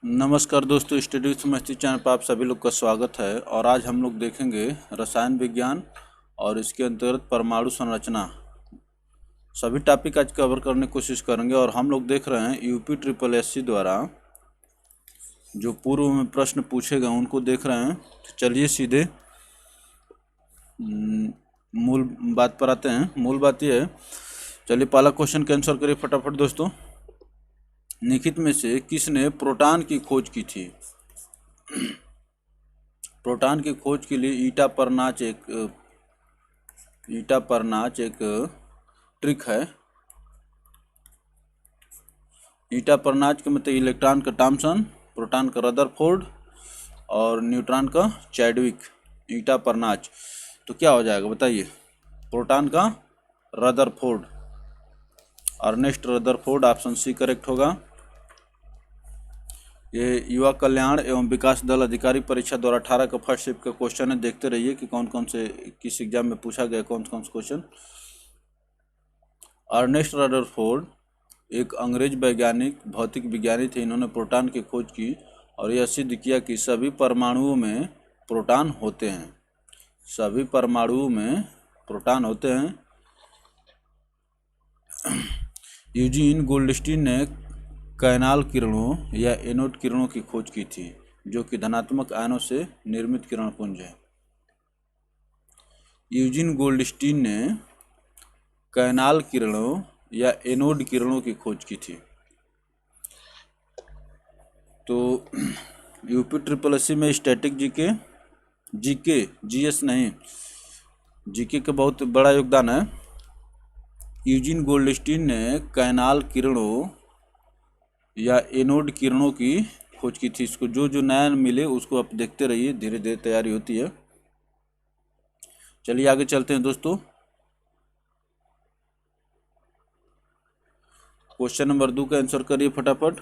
नमस्कार दोस्तों, स्टडी समझती चैनल पर आप सभी लोग का स्वागत है। और आज हम लोग देखेंगे रसायन विज्ञान और इसके अंतर्गत परमाणु संरचना। सभी टॉपिक आज कवर करने की कोशिश करेंगे। और हम लोग देख रहे हैं यूपी ट्रिपल एससी द्वारा जो पूर्व में प्रश्न पूछे गए उनको देख रहे हैं। तो चलिए सीधे मूल बात पर आते हैं। मूल बात यह है, चलिए पहला क्वेश्चन के आंसर करिए फटाफट दोस्तों। निम्नलिखित में से किसने प्रोटॉन की खोज की थी? प्रोटॉन की खोज के लिए ईटा परनाच एक ट्रिक है। ईटा परनाच के मतलब इलेक्ट्रॉन का थॉम्सन, प्रोटॉन का रदरफोर्ड और न्यूट्रॉन का चैडविक। ईटा परनाच तो क्या हो जाएगा बताइए? प्रोटॉन का Rutherford, Ernest Rutherford, option C correct होगा। ये युवा कल्याण एवं विकास दल अधिकारी परीक्षा 2018 का फर्स्ट शिफ्ट का क्वेश्चन है। देखते रहिए कि कौन कौन से किस एग्जाम में पूछा गया, कौन कौन से क्वेश्चन। अर्नेस्ट रदरफोर्ड एक अंग्रेज वैज्ञानिक भौतिक विज्ञानी थे। इन्होंने प्रोटॉन की खोज की और यह सिद्ध किया कि सभी परमाणुओं में प्रोटॉन होते हैं। सभी परमाणुओं में प्रोटॉन होते हैं। यूजीन गोल्डस्टीन ने कैनाल किरणों या एनोड किरणों की खोज की थी, जो कि धनात्मक आयनों से निर्मित किरण पुंज है। यूजीन गोल्डस्टीन ने कैनाल किरणों या एनोड किरणों की खोज की थी। तो यूपी ट्रिपल एससी में स्टैटिक जीके जीएस नहीं, जीके का बहुत बड़ा योगदान है। यूजीन गोल्डस्टीन ने कैनाल किरणों या एनोड किरणों की खोज की थी। इसको जो जो नया मिले उसको आप देखते रहिए, धीरे धीरे तैयारी होती है। चलिए आगे चलते हैं दोस्तों। क्वेश्चन नंबर 2 का आंसर करिए फटाफट।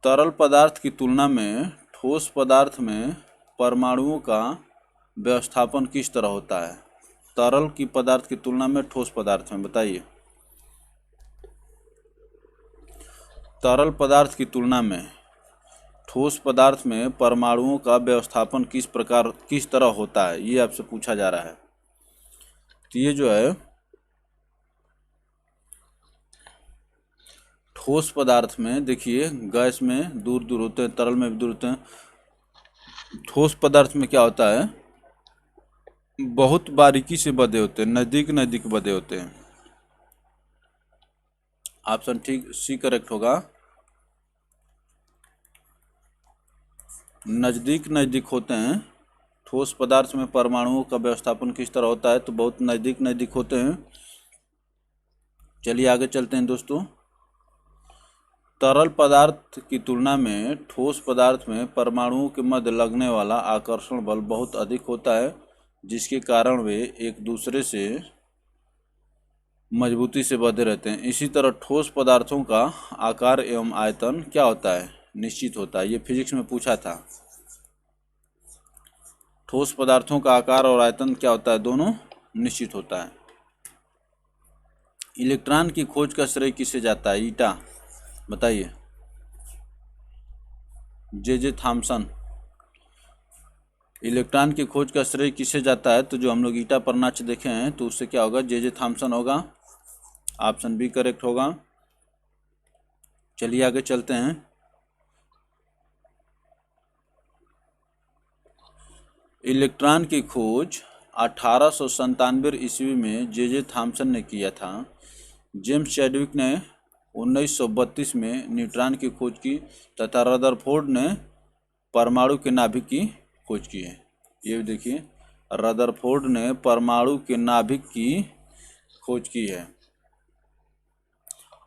तरल पदार्थ की तुलना में ठोस पदार्थ में परमाणुओं का व्यवस्थापन किस तरह होता है? तरल की पदार्थ की तुलना में ठोस पदार्थ में बताइए। तरल पदार्थ की तुलना में ठोस पदार्थ में परमाणुओं का व्यवस्थापन किस तरह होता है, ये आपसे पूछा जा रहा है। तो ये जो है ठोस पदार्थ में देखिए, गैस में दूर दूर होते हैं, तरल में भी दूर होते हैं। ठोस पदार्थ में क्या होता है, बहुत बारीकी से बंधे होते हैं, नजदीक नजदीक बंधे होते हैं। ऑप्शन ठीक सी करेक्ट होगा। नजदीक नजदीक होते हैं। ठोस पदार्थ में परमाणुओं का व्यवस्थापन किस तरह होता है, तो बहुत नजदीक नजदीक होते हैं। चलिए आगे चलते हैं दोस्तों। तरल पदार्थ की तुलना में ठोस पदार्थ में परमाणुओं के मध्य लगने वाला आकर्षण बल बहुत अधिक होता है, जिसके कारण वे एक दूसरे से मजबूती से बंधे रहते हैं। इसी तरह ठोस पदार्थों का आकार एवं आयतन क्या होता है, निश्चित होता है। ये फिजिक्स में पूछा था। ठोस पदार्थों का आकार और आयतन क्या होता है, दोनों निश्चित होता है। इलेक्ट्रॉन की खोज का श्रेय किसे जाता है? ईटा बताइए। J Thomson. इलेक्ट्रॉन की खोज का श्रेय किसे जाता है? तो जो हम लोग ईटा परनाच देखे हैं तो उससे क्या होगा, जे थॉम्सन होगा। ऑप्शन बी करेक्ट होगा। चलिए आगे चलते हैं। इलेक्ट्रॉन की खोज 1897 ईस्वी में जे थॉम्सन ने किया था। जेम्स चैडविक ने 1932 में न्यूट्रॉन की खोज की तथा रदरफोर्ड ने परमाणु के नाभिक की खोज की है। ये देखिए, रदरफोर्ड ने परमाणु के नाभिक की खोज की है।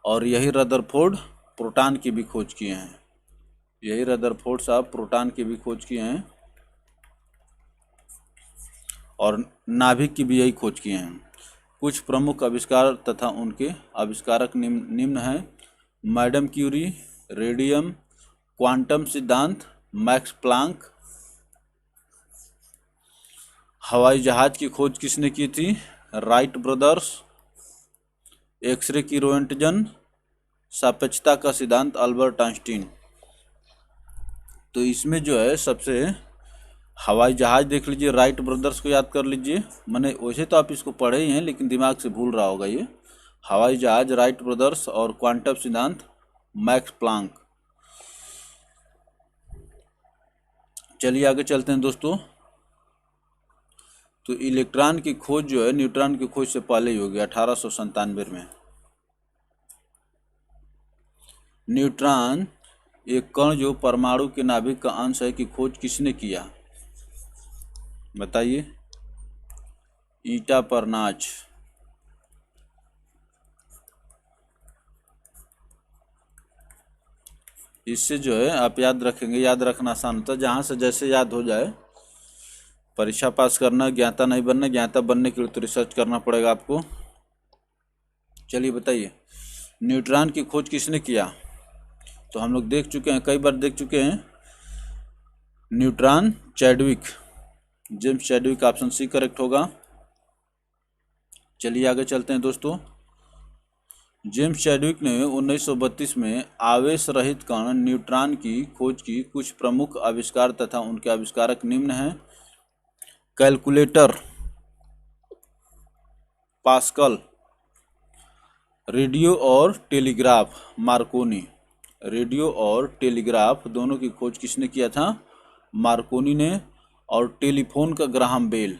और यही रदरफोर्ड प्रोटॉन की भी खोज किए हैं। यही रदरफोर्ड साहब प्रोटॉन की भी खोज किए हैं और नाभिक की भी यही खोज किए हैं। कुछ प्रमुख आविष्कार तथा उनके आविष्कारक निम्न हैं: मैडम क्यूरी, रेडियम, क्वांटम सिद्धांत, मैक्स प्लांक। हवाई जहाज की खोज किसने की थी? राइट ब्रदर्स, एक्सरे की रोएंटजन, सापेक्षता का सिद्धांत अल्बर्ट आइंस्टीन। तो इसमें जो है सबसे हवाई जहाज देख लीजिए, राइट ब्रदर्स को याद कर लीजिए। मैंने वैसे तो आप इसको पढ़े ही हैं लेकिन दिमाग से भूल रहा होगा ये। हवाई जहाज राइट ब्रदर्स और क्वांटम सिद्धांत मैक्स प्लांक। चलिए आगे चलते हैं दोस्तों। तो इलेक्ट्रॉन की खोज जो है न्यूट्रॉन की खोज से पहले ही हो गया 1897 में। न्यूट्रॉन एक कण जो परमाणु के नाभिक का अंश है की खोज किसने किया, बताइए। ईटा परनाच। इससे जो है आप याद रखेंगे, याद रखना आसान होता है, जहाँ से जैसे याद हो जाए। परीक्षा पास करना, ज्ञाता नहीं बनना। ज्ञाता बनने के लिए तो रिसर्च करना पड़ेगा आपको। चलिए बताइए न्यूट्रॉन की खोज किसने किया। तो हम लोग देख चुके हैं, कई बार देख चुके हैं। Neutron Chadwick, James Chadwick, option C correct होगा। चलिए आगे चलते हैं दोस्तों। जेम्स चैडविक ने 1932 में आवेश रहित कण न्यूट्रॉन की खोज की। कुछ प्रमुख आविष्कार तथा उनके आविष्कारक निम्न हैं। कैलकुलेटर, पास्कल, रेडियो और टेलीग्राफ, मार्कोनी। रेडियो और टेलीग्राफ दोनों की खोज किसने किया था, मार्कोनी ने। और टेलीफोन का Graham Bell.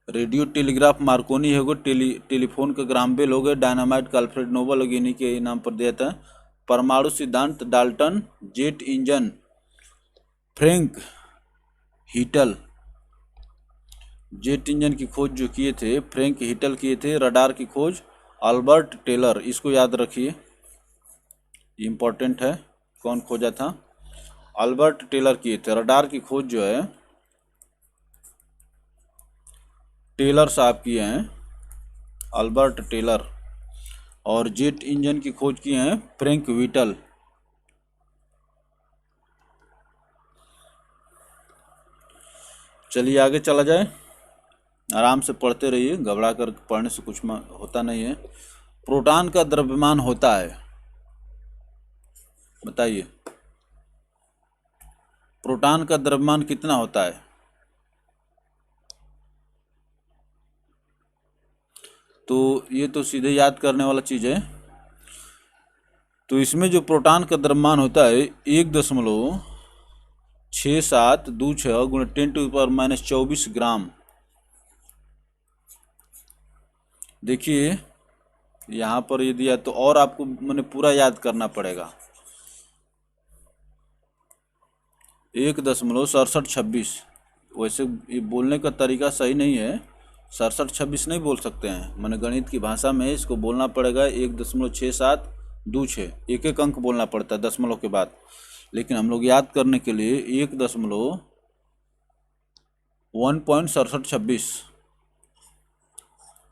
Radio telegraph Marconi हो गए, टेलीफोन का ग्राहम बेल हो गए, डायनामाइट का अल्फ्रेड नोबल हो गए, इन्हीं के नाम पर दिया था। परमाणु सिद्धांत Dalton, jet engine Frank Whittle. Jet engine की खोज जो किए थे फ्रैंक हीटल किए थे। रडार की खोज अल्बर्ट टेलर, इसको याद रखिए, इम्पोर्टेंट है। कौन खोजा था, अल्बर्ट टेलर किए थे। रडार की खोज जो है टेलर साहब किए हैं, अल्बर्ट टेलर। और जेट इंजन की खोज की हैं फ्रैंक व्हीटल। चलिए आगे चला जाए, आराम से पढ़ते रहिए, घबरा कर पढ़ने से कुछ होता नहीं है। प्रोटॉन का द्रव्यमान होता है, बताइए प्रोटॉन का द्रव्यमान कितना होता है। तो ये तो सीधे याद करने वाला चीज़ है। तो इसमें जो प्रोटॉन का द्रव्यमान होता है 1.6726 गुणा 10⁻⁻24 ग्राम। देखिए यहाँ पर ये दिया, तो और आपको मैंने पूरा याद करना पड़ेगा। 1.6726। वैसे ये बोलने का तरीका सही नहीं है, 6726 नहीं बोल सकते हैं। मैंने गणित की भाषा में इसको बोलना पड़ेगा 1.6726। एक एक अंक बोलना पड़ता है दशमलव के बाद, लेकिन हम लोग याद करने के लिए 1.6726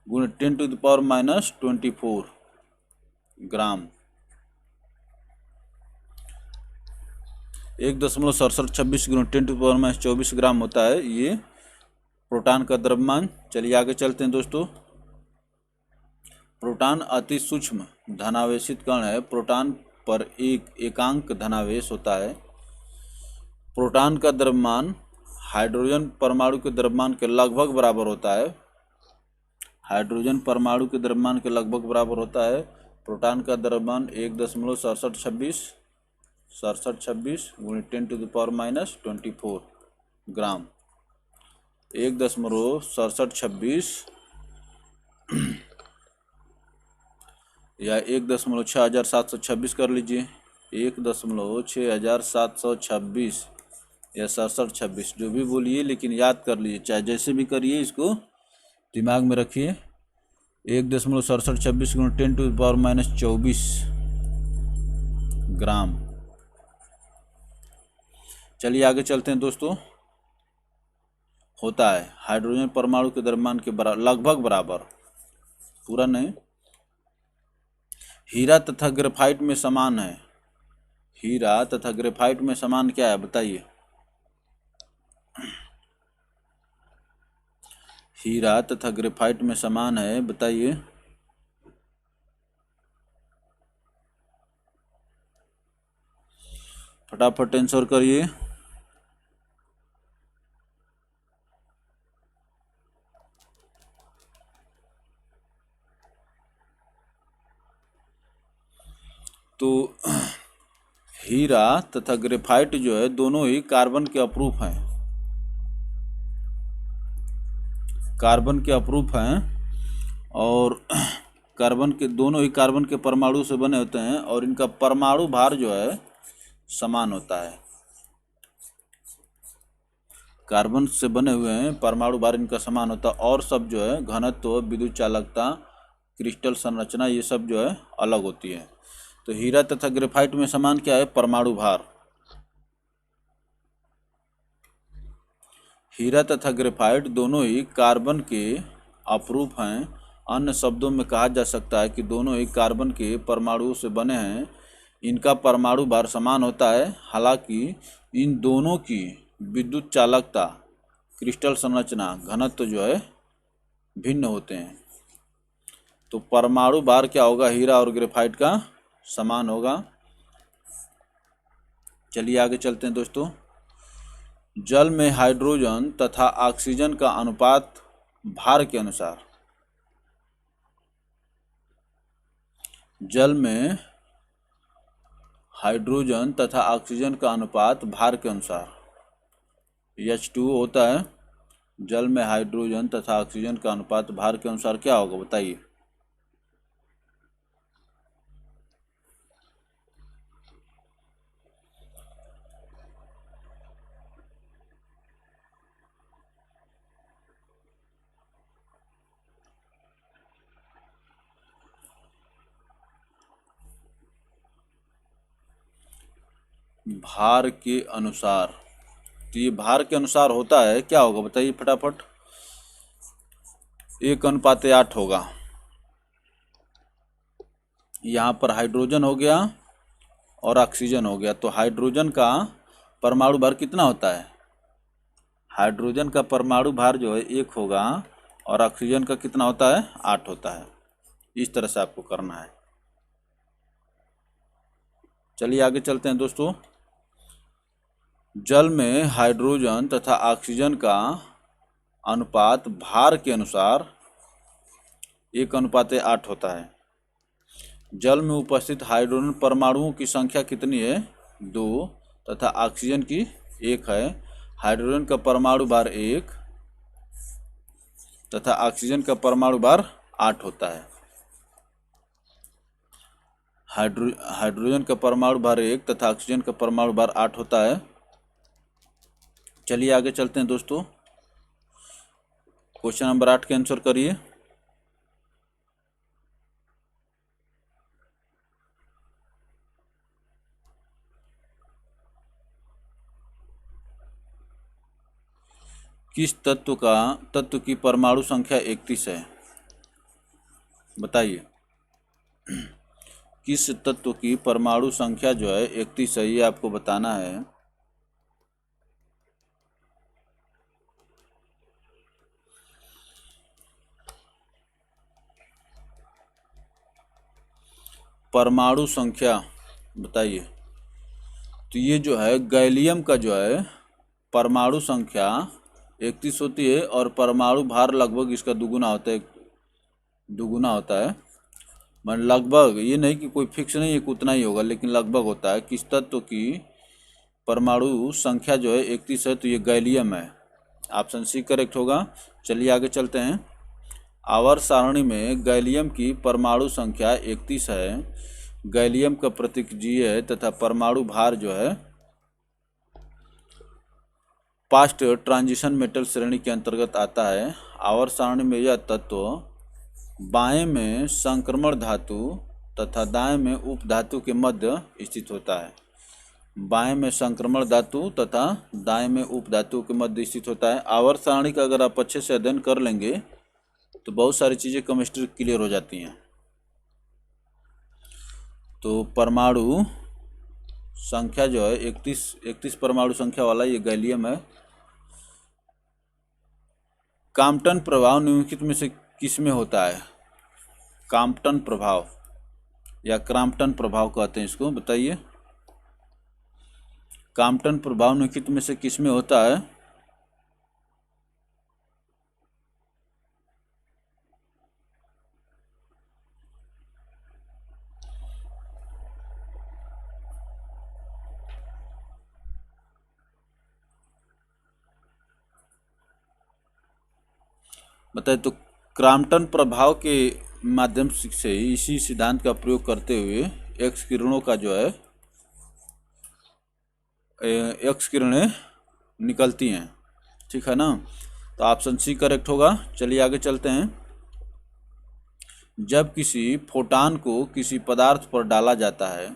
गुणे 10⁻⁻24 ग्राम। 1.6726 गुणे 10⁻⁻24 ग्राम होता है ये प्रोटॉन का द्रव्यमान। चलिए आगे चलते हैं दोस्तों। प्रोटॉन अति सूक्ष्म धनावेशित कण है। प्रोटॉन पर एक एकांक धनावेश होता है। प्रोटॉन का द्रव्यमान हाइड्रोजन परमाणु के द्रव्यमान के लगभग बराबर होता है। हाइड्रोजन परमाणु के द्रव्यमान के लगभग बराबर होता है। प्रोटॉन का द्रव्यमान 1.6726 गुणे 10⁻⁻24 ग्राम। 1.6726 या 1.6726 कर लीजिए। 1.6726 या 6726 जो भी बोलिए, लेकिन याद कर लीजिए, चाहे जैसे भी करिए, इसको दिमाग में रखिए। 1.6726 गुणे 10⁻⁻24 ग्राम। चलिए आगे चलते हैं दोस्तों। होता है हाइड्रोजन परमाणु के द्रव्यमान के लगभग बराबर, पूरा नहीं। हीरा तथा ग्रेफाइट में समान है। हीरा तथा ग्रेफाइट में समान क्या है, बताइए। हीरा तथा ग्रेफाइट में समान है, बताइए। फटाफट आंसर करिए। तो हीरा तथा ग्रेफाइट जो है दोनों ही कार्बन के अपरूप हैं, कार्बन के अपरूप हैं, और कार्बन के दोनों ही कार्बन के परमाणु से बने होते हैं, और इनका परमाणु भार जो है समान होता है। कार्बन से बने हुए हैं, परमाणु भार इनका समान होता है, और सब जो है घनत्व, विद्युत चालकता, क्रिस्टल संरचना, ये सब जो है अलग होती है। तो हीरा तथा ग्रेफाइट में समान क्या है? परमाणु भार। हीरा तथा ग्रेफाइट दोनों ही कार्बन के अपरूप हैं। अन्य शब्दों में कहा जा सकता है कि दोनों ही कार्बन के परमाणुओं से बने हैं। इनका परमाणु भार समान होता है, हालांकि इन दोनों की विद्युत चालकता, क्रिस्टल संरचना, घनत्व जो है भिन्न होते हैं। तो परमाणु भार क्या होगा? हीरा और ग्रेफाइट का समान होगा। चलिए आगे चलते हैं दोस्तों। जल में हाइड्रोजन तथा ऑक्सीजन का अनुपात भार के अनुसार। जल में हाइड्रोजन तथा ऑक्सीजन का अनुपात भार के अनुसार H2O होता है। जल में हाइड्रोजन तथा ऑक्सीजन का अनुपात भार के अनुसार क्या होगा, बताइए। भार के अनुसार, तो ये भार के अनुसार होता है, क्या होगा बताइए फटाफट। 1:8 होगा। यहाँ पर हाइड्रोजन हो गया और ऑक्सीजन हो गया, तो हाइड्रोजन का परमाणु भार कितना होता है? हाइड्रोजन का परमाणु भार जो है 1 होगा, और ऑक्सीजन का कितना होता है? 8 होता है। इस तरह से आपको करना है। चलिए आगे चलते हैं दोस्तों। जल में हाइड्रोजन तथा ऑक्सीजन का अनुपात भार के अनुसार 1:8 होता है। जल में उपस्थित हाइड्रोजन परमाणुओं की संख्या कितनी है? 2, तथा ऑक्सीजन की 1 है। हाइड्रोजन का परमाणु भार 1 तथा ऑक्सीजन का परमाणु भार 8 होता है। हाइड्रोजन का परमाणु भार 1 तथा ऑक्सीजन का परमाणु भार 8 होता है। चलिए आगे चलते हैं दोस्तों। क्वेश्चन नंबर 8 के आंसर करिए। किस तत्व की परमाणु संख्या 31 है? बताइए। किस तत्व की परमाणु संख्या जो है 31 है, ये आपको बताना है। परमाणु संख्या बताइए। तो ये जो है गैलियम का जो है परमाणु संख्या 31 होती है, और परमाणु भार लगभग इसका दुगुना होता है, मतलब लगभग, ये नहीं कि कोई फिक्स नहीं है कि उतना ही होगा, लेकिन लगभग होता है। किस तत्व की परमाणु संख्या जो है 31 है? तो ये गैलियम है। ऑप्शन सी करेक्ट होगा। चलिए आगे चलते हैं। आवर्त सारणी में गैलियम की परमाणु संख्या 31 है। गैलियम का प्रतीक G है, तथा परमाणु भार जो है पास्ट ट्रांजिशन मेटल श्रेणी के अंतर्गत आता है। आवर्त सारणी में यह तत्व बाएं में संक्रमण धातु तथा दाएं में उप धातु के मध्य स्थित होता है। बाएं में संक्रमण धातु तथा दाएं में उप धातु के मध्य स्थित होता है। आवर्त सारणी का अगर आप अच्छे से अध्ययन कर लेंगे तो बहुत सारी चीज़ें केमिस्ट्री क्लियर हो जाती हैं। तो परमाणु संख्या जो है 31 परमाणु संख्या वाला ये गैलियम है। कॉम्पटन प्रभाव निम्नलिखित में से किस में होता है? कॉम्पटन प्रभाव या क्रॉम्पटन प्रभाव कहते हैं इसको, बताइए। कॉम्पटन प्रभाव निम्नलिखित में से किस में होता है? बताइए। तो क्रॉम्पटन प्रभाव के माध्यम से इसी सिद्धांत का प्रयोग करते हुए एक्स किरणों का जो है एक्स किरणें निकलती हैं, ठीक है ना। तो ऑप्शन सी करेक्ट होगा। चलिए आगे चलते हैं। जब किसी फोटान को किसी पदार्थ पर डाला जाता है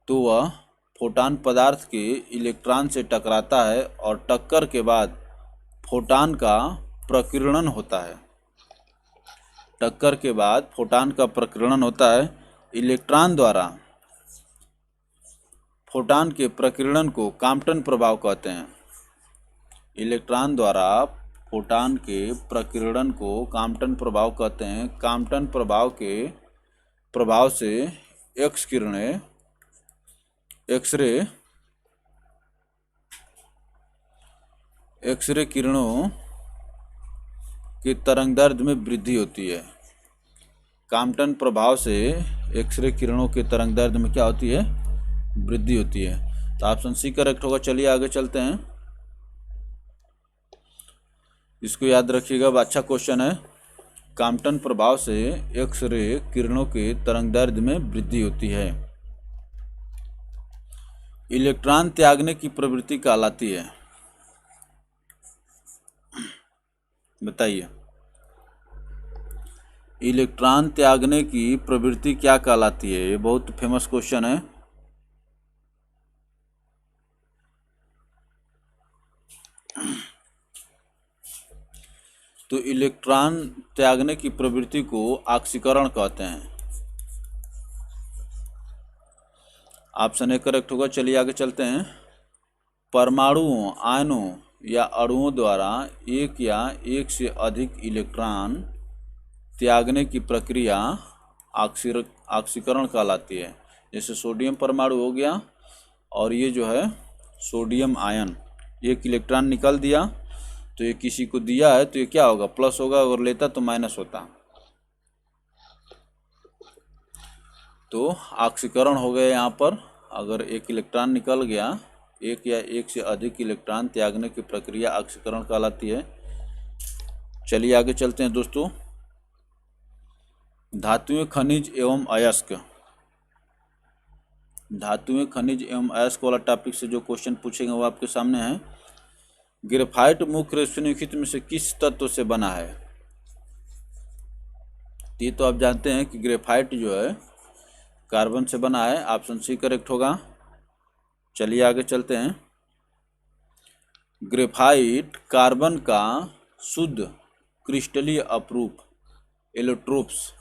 तो वह फोटान पदार्थ के इलेक्ट्रॉन से टकराता है और टक्कर के बाद फोटान का प्रकीर्णन होता है। टक्कर के बाद फोटान का प्रकीर्णन होता है। इलेक्ट्रॉन द्वारा फोटान के प्रकीर्णन को कॉम्पटन प्रभाव कहते हैं। इलेक्ट्रॉन द्वारा फोटान के प्रकीर्णन को कॉम्पटन प्रभाव कहते हैं। कॉम्पटन प्रभाव के प्रभाव से एक्स किरणें एक्सरे किरणों के तरंगदैर्ध्य में वृद्धि होती है। कॉम्पटन प्रभाव से एक्सरे किरणों के तरंगदैर्ध्य में क्या होती है? वृद्धि होती है। तो ऑप्शन सी करेक्ट होगा। चलिए आगे चलते हैं। इसको याद रखिएगा, अच्छा क्वेश्चन है। कॉम्पटन प्रभाव से एक्सरे किरणों के तरंगदैर्ध्य में वृद्धि होती है। इलेक्ट्रॉन त्यागने की प्रवृत्ति कहलाती है, बताइए। इलेक्ट्रॉन त्यागने की प्रवृत्ति क्या कहलाती है? ये बहुत फेमस क्वेश्चन है। तो इलेक्ट्रॉन त्यागने की प्रवृत्ति को ऑक्सीकरण कहते हैं। ऑप्शन ए करेक्ट होगा। चलिए आगे चलते हैं। परमाणुओं, आयनों या अणुओं द्वारा एक या एक से अधिक इलेक्ट्रॉन त्यागने की प्रक्रिया ऑक्सीकरण कहलाती है। जैसे सोडियम परमाणु हो गया और ये जो है सोडियम आयन, एक इलेक्ट्रॉन निकल दिया तो ये किसी को दिया है तो ये क्या होगा? प्लस होगा, अगर लेता तो माइनस होता। तो ऑक्सीकरण हो गया यहाँ पर। अगर एक इलेक्ट्रॉन निकल गया, एक या एक से अधिक इलेक्ट्रॉन त्यागने की प्रक्रिया ऑक्सीकरण कहलाती है। चलिए आगे चलते हैं दोस्तों। धातुएं, खनिज एवं अयस्क। धातुएं, खनिज एवं अयस्क वाला टॉपिक से जो क्वेश्चन पूछेंगे वो आपके सामने है। ग्रेफाइट मुख्य रूप से निम्नलिखित में से किस तत्व से बना है? ये तो आप जानते हैं कि ग्रेफाइट जो है कार्बन से बना है। ऑप्शन सी करेक्ट होगा। चलिए आगे चलते हैं। ग्रेफाइट कार्बन का शुद्ध क्रिस्टलीय अपरूप एलोट्रोप्स।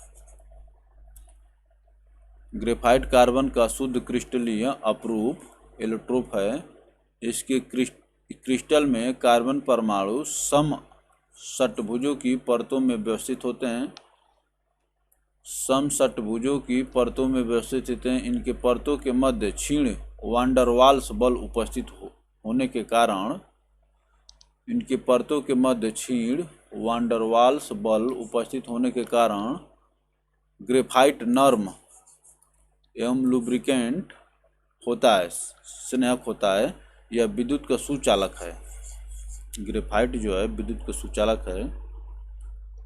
ग्रेफाइट कार्बन का शुद्ध क्रिस्टलीय अपरूप एलोट्रोप है। इसके क्रिस्टल में कार्बन परमाणु समषट्भुजों की परतों में व्यवस्थित होते हैं। समषट्भुजों की परतों में व्यवस्थित होते हैं। इनके परतों के मध्य क्षीण वांडरवाल्स बल उपस्थित होने के कारण इनके परतों के मध्य क्षीण वांडरवाल्स बल उपस्थित होने के कारण ग्रेफाइट नर्म एवं लुब्रिकेंट होता है, स्नेहक होता है। यह विद्युत का सुचालक है। ग्रेफाइट जो है विद्युत का सुचालक है।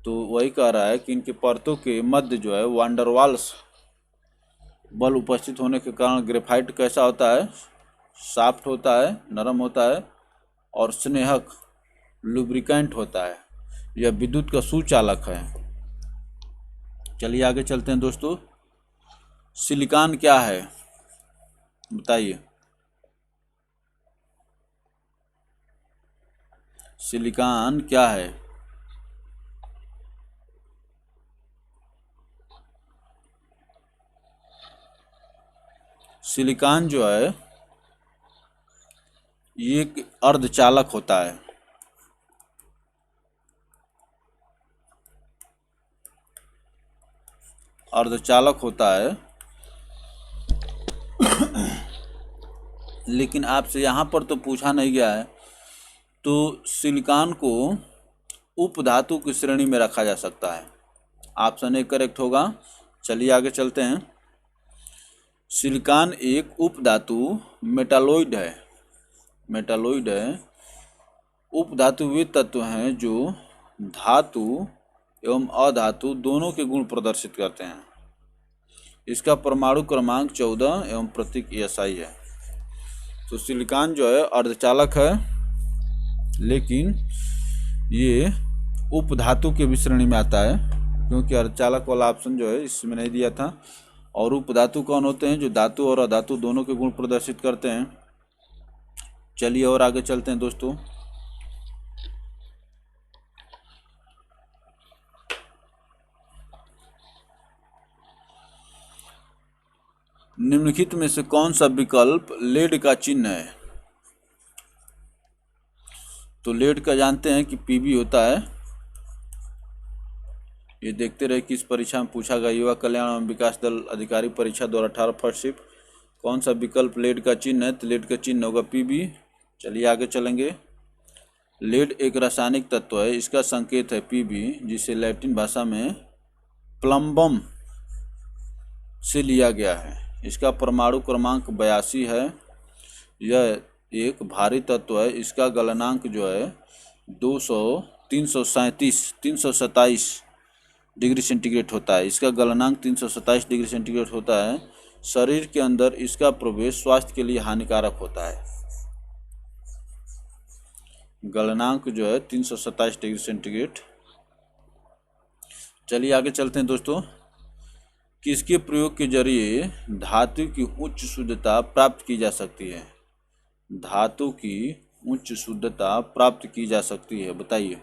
तो वही कह रहा है कि इनके परतों के मध्य जो है वांडरवाल्स बल उपस्थित होने के कारण ग्रेफाइट कैसा होता है? सॉफ्ट होता है, नरम होता है और स्नेहक लुब्रिकेंट होता है। यह विद्युत का सुचालक है। चलिए आगे चलते हैं दोस्तों। सिलिकॉन क्या है? बताइए। सिलिकॉन क्या है? सिलिकॉन जो है ये एक अर्धचालक होता है। अर्धचालक होता है, लेकिन आपसे यहाँ पर तो पूछा नहीं गया है, तो सिलिकॉन को उपधातु की श्रेणी में रखा जा सकता है। ऑप्शन ए करेक्ट होगा। चलिए आगे चलते हैं। सिलिकॉन एक उपधातु मेटालॉइड है। मेटालॉइड है। उपधातु वे तत्व हैं जो धातु एवं अधातु दोनों के गुण प्रदर्शित करते हैं। इसका परमाणु क्रमांक 14 एवं प्रतीक SI है। तो सिलिकॉन जो है अर्धचालक है, लेकिन ये उपधातु के भी श्रेणी में आता है, क्योंकि अर्धचालक वाला ऑप्शन जो है इसमें नहीं दिया था। और उपधातु कौन होते हैं? जो धातु और अधातु दोनों के गुण प्रदर्शित करते हैं। चलिए और आगे चलते हैं दोस्तों। निम्नलिखित में से कौन सा विकल्प लेड का चिन्ह है? तो लेड का जानते हैं कि PB होता है। ये देखते रहे किस परीक्षा में पूछा गया। युवा कल्याण एवं विकास दल अधिकारी परीक्षा 2018 फर्स्ट शिफ्ट। कौन सा विकल्प लेड का चिन्ह है? तो लेड का चिन्ह होगा PB। चलिए आगे चलेंगे। लेड एक रासायनिक तत्व है। इसका संकेत है PB, जिसे लैटिन भाषा में प्लम्बम से लिया गया है। इसका परमाणु क्रमांक 82 है। यह एक भारी तत्व है। इसका गलनांक जो है 327 डिग्री सेंटीग्रेड होता है। इसका गलनांक 327 डिग्री सेंटीग्रेड होता है। शरीर के अंदर इसका प्रवेश स्वास्थ्य के लिए हानिकारक होता है। गलनांक जो है 327 डिग्री सेंटीग्रेड। चलिए आगे चलते हैं दोस्तों। किसके प्रयोग के जरिए धातु की उच्च शुद्धता प्राप्त की जा सकती है? धातु की उच्च शुद्धता प्राप्त की जा सकती है, बताइए।